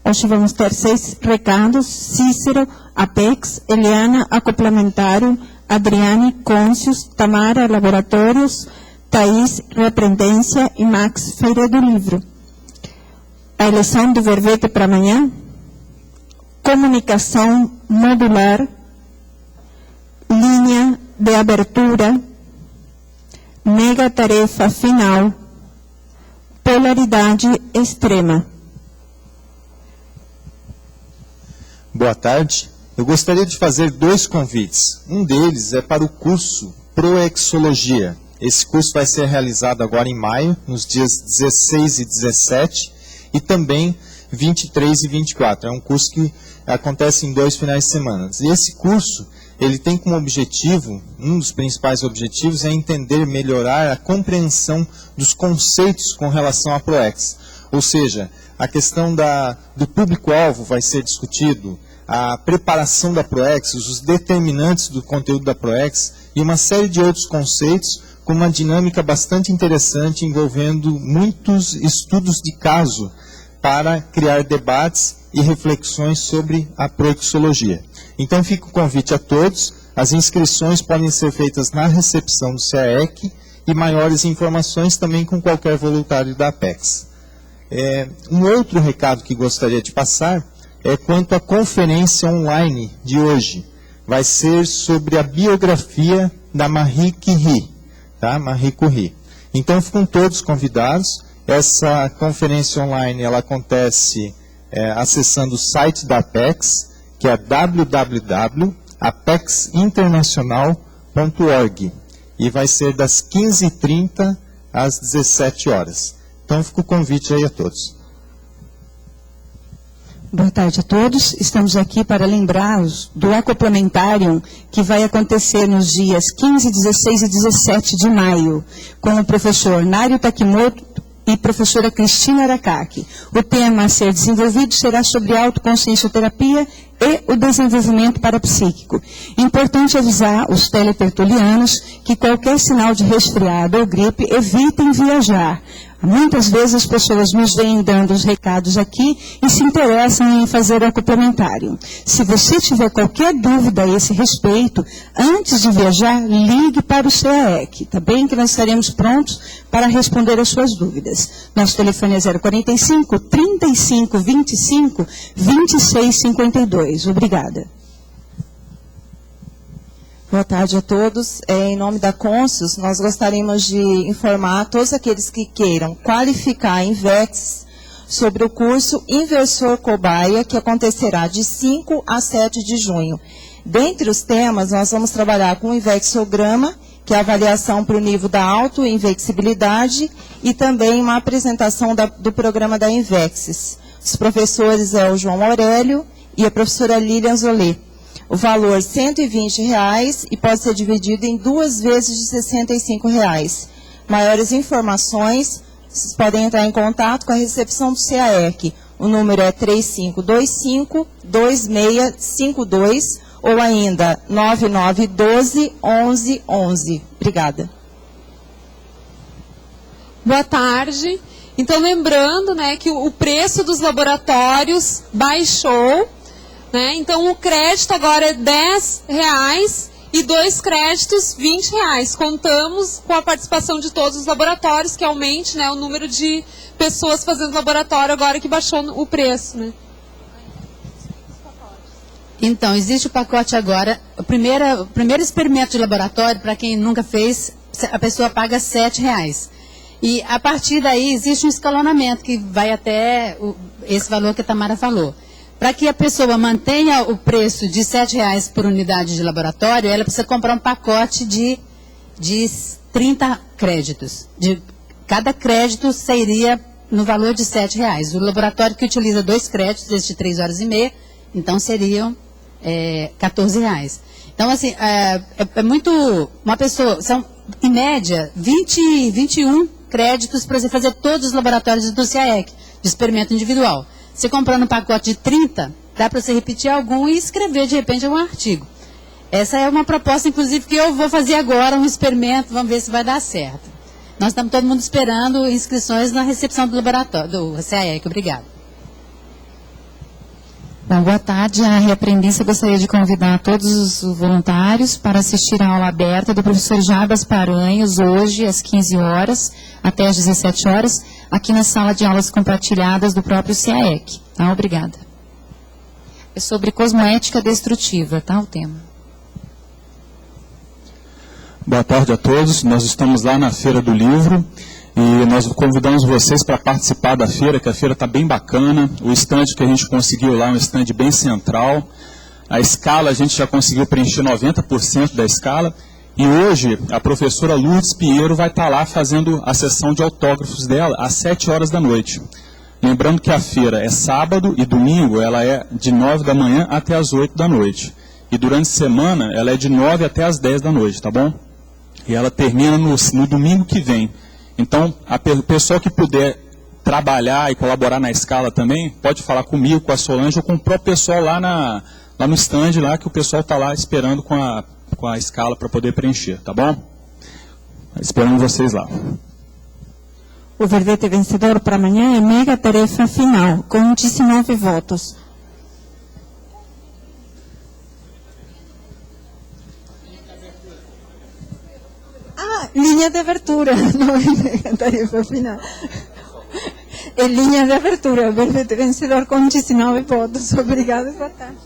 Hoje vamos ter 6 recados: Cícero, Apex, Eliana, Acoplamentário, Adriane, Côncios, Tamara, Laboratórios, Thaís, Reaprendência e Max, Feira do Livro. A eleição do verbete para amanhã: comunicação modular, linha de abertura, mega tarefa final, polaridade extrema. Boa tarde. Eu gostaria de fazer 2 convites. Um deles é para o curso Proexologia. Esse curso vai ser realizado agora em maio, nos dias 16 e 17, e também 23 e 24. É um curso que acontece em 2 finais de semana. E esse curso, ele tem como objetivo, um dos principais objetivos, é entender, melhorar a compreensão dos conceitos com relação à ProEx. Ou seja, a questão do público-alvo vai ser discutido, a preparação da ProEx, os determinantes do conteúdo da ProEx e uma série de outros conceitos com uma dinâmica bastante interessante envolvendo muitos estudos de caso para criar debates e reflexões sobre a proexologia. Então fica o convite a todos, as inscrições podem ser feitas na recepção do CAEC e maiores informações também com qualquer voluntário da Apex. Um outro recado que gostaria de passar é quanto à conferência online de hoje. Vai ser sobre a biografia da Marie Curie, tá? Marie Curie. Então, ficam todos convidados. Essa conferência online ela acontece acessando o site da Apex, que é www.apexinternacional.org, e vai ser das 15h30 às 17 horas. Então, fica o convite aí a todos. Boa tarde a todos. Estamos aqui para lembrar-os do Acoplamentário que vai acontecer nos dias 15, 16 e 17 de maio, com o professor Nário Takimoto e professora Cristina Aracaki. O tema a ser desenvolvido será sobre autoconsciencioterapia e o desenvolvimento parapsíquico. Importante avisar os teletertulianos que qualquer sinal de resfriado ou gripe evitem viajar. Muitas vezes as pessoas nos vêm dando os recados aqui e se interessam em fazer o acoplamentário. Se você tiver qualquer dúvida a esse respeito, antes de viajar, ligue para o CAEC, tá bem? Que nós estaremos prontos para responder as suas dúvidas. Nosso telefone é 045 35 25 26 52. Obrigada. Boa tarde a todos. Em nome da Conscius, nós gostaríamos de informar a todos aqueles que queiram qualificar a Invex sobre o curso Inversor Cobaia, que acontecerá de 5 a 7 de junho. Dentre os temas, nós vamos trabalhar com o Invexograma, que é a avaliação para o nível da autoinvexibilidade, e também uma apresentação do programa da Invexis. Os professores é o João Aurélio e a professora Lilian Zolê. O valor R$ 120 e pode ser dividido em 2 vezes de R$ 65. Maiores informações, vocês podem entrar em contato com a recepção do CAEC. O número é 3525-2652 ou ainda 9912-1111. Obrigada. Boa tarde. Então, lembrando, né, que o preço dos laboratórios baixou. Né? Então, o crédito agora é R$10 e 2 créditos R$20. Contamos com a participação de todos os laboratórios, que aumente, né, o número de pessoas fazendo laboratório agora que baixou o preço. Né? Então, existe o pacote agora. O primeiro experimento de laboratório, para quem nunca fez, a pessoa paga R$7. E a partir daí existe um escalonamento que vai até esse valor que a Tamara falou. Para que a pessoa mantenha o preço de R$7 por unidade de laboratório, ela precisa comprar um pacote de 30 créditos. Cada crédito seria no valor de R$7. O laboratório que utiliza 2 créditos, esse de 3 horas e meia, então seriam R$14. Então, assim, é muito... Uma pessoa... São, em média, 21 créditos para você fazer todos os laboratórios do CAEC, de experimento individual. Você comprando um pacote de 30, dá para você repetir algum e escrever, de repente, um artigo. Essa é uma proposta, inclusive, que eu vou fazer agora, um experimento, vamos ver se vai dar certo. Nós estamos todo mundo esperando inscrições na recepção do laboratório, do CAEC. Obrigada. Bom, boa tarde. A Reaprendência gostaria de convidar todos os voluntários para assistir à aula aberta do professor Jarbas Paranhos, hoje, às 15 horas, até às 17 horas, aqui na sala de aulas compartilhadas do próprio CAEC. Tá? Obrigada. É sobre cosmoética destrutiva, tá, o tema. Boa tarde a todos. Nós estamos lá na Feira do Livro e nós convidamos vocês para participar da feira, que a feira está bem bacana. O estande que a gente conseguiu lá é um estande bem central. A escala a gente já conseguiu preencher 90% da escala. E hoje a professora Lourdes Pinheiro vai estar lá fazendo a sessão de autógrafos dela às 7 horas da noite. Lembrando que a feira é sábado e domingo, ela é de 9 da manhã até as 8 da noite. E durante a semana ela é de 9 até as 10 da noite, tá bom? E ela termina no domingo que vem. Então, a pessoa que puder trabalhar e colaborar na escala também, pode falar comigo, com a Solange ou com o próprio pessoal lá no stand, lá que o pessoal está lá esperando com a escala para poder preencher, tá bom? Esperando vocês lá. O verbete vencedor para amanhã é mega tarefa final, com 19 votos. Linha de abertura, não é tarefa final. É linha de abertura, o verbete vencedor com 19 votos. Obrigada e boa tarde.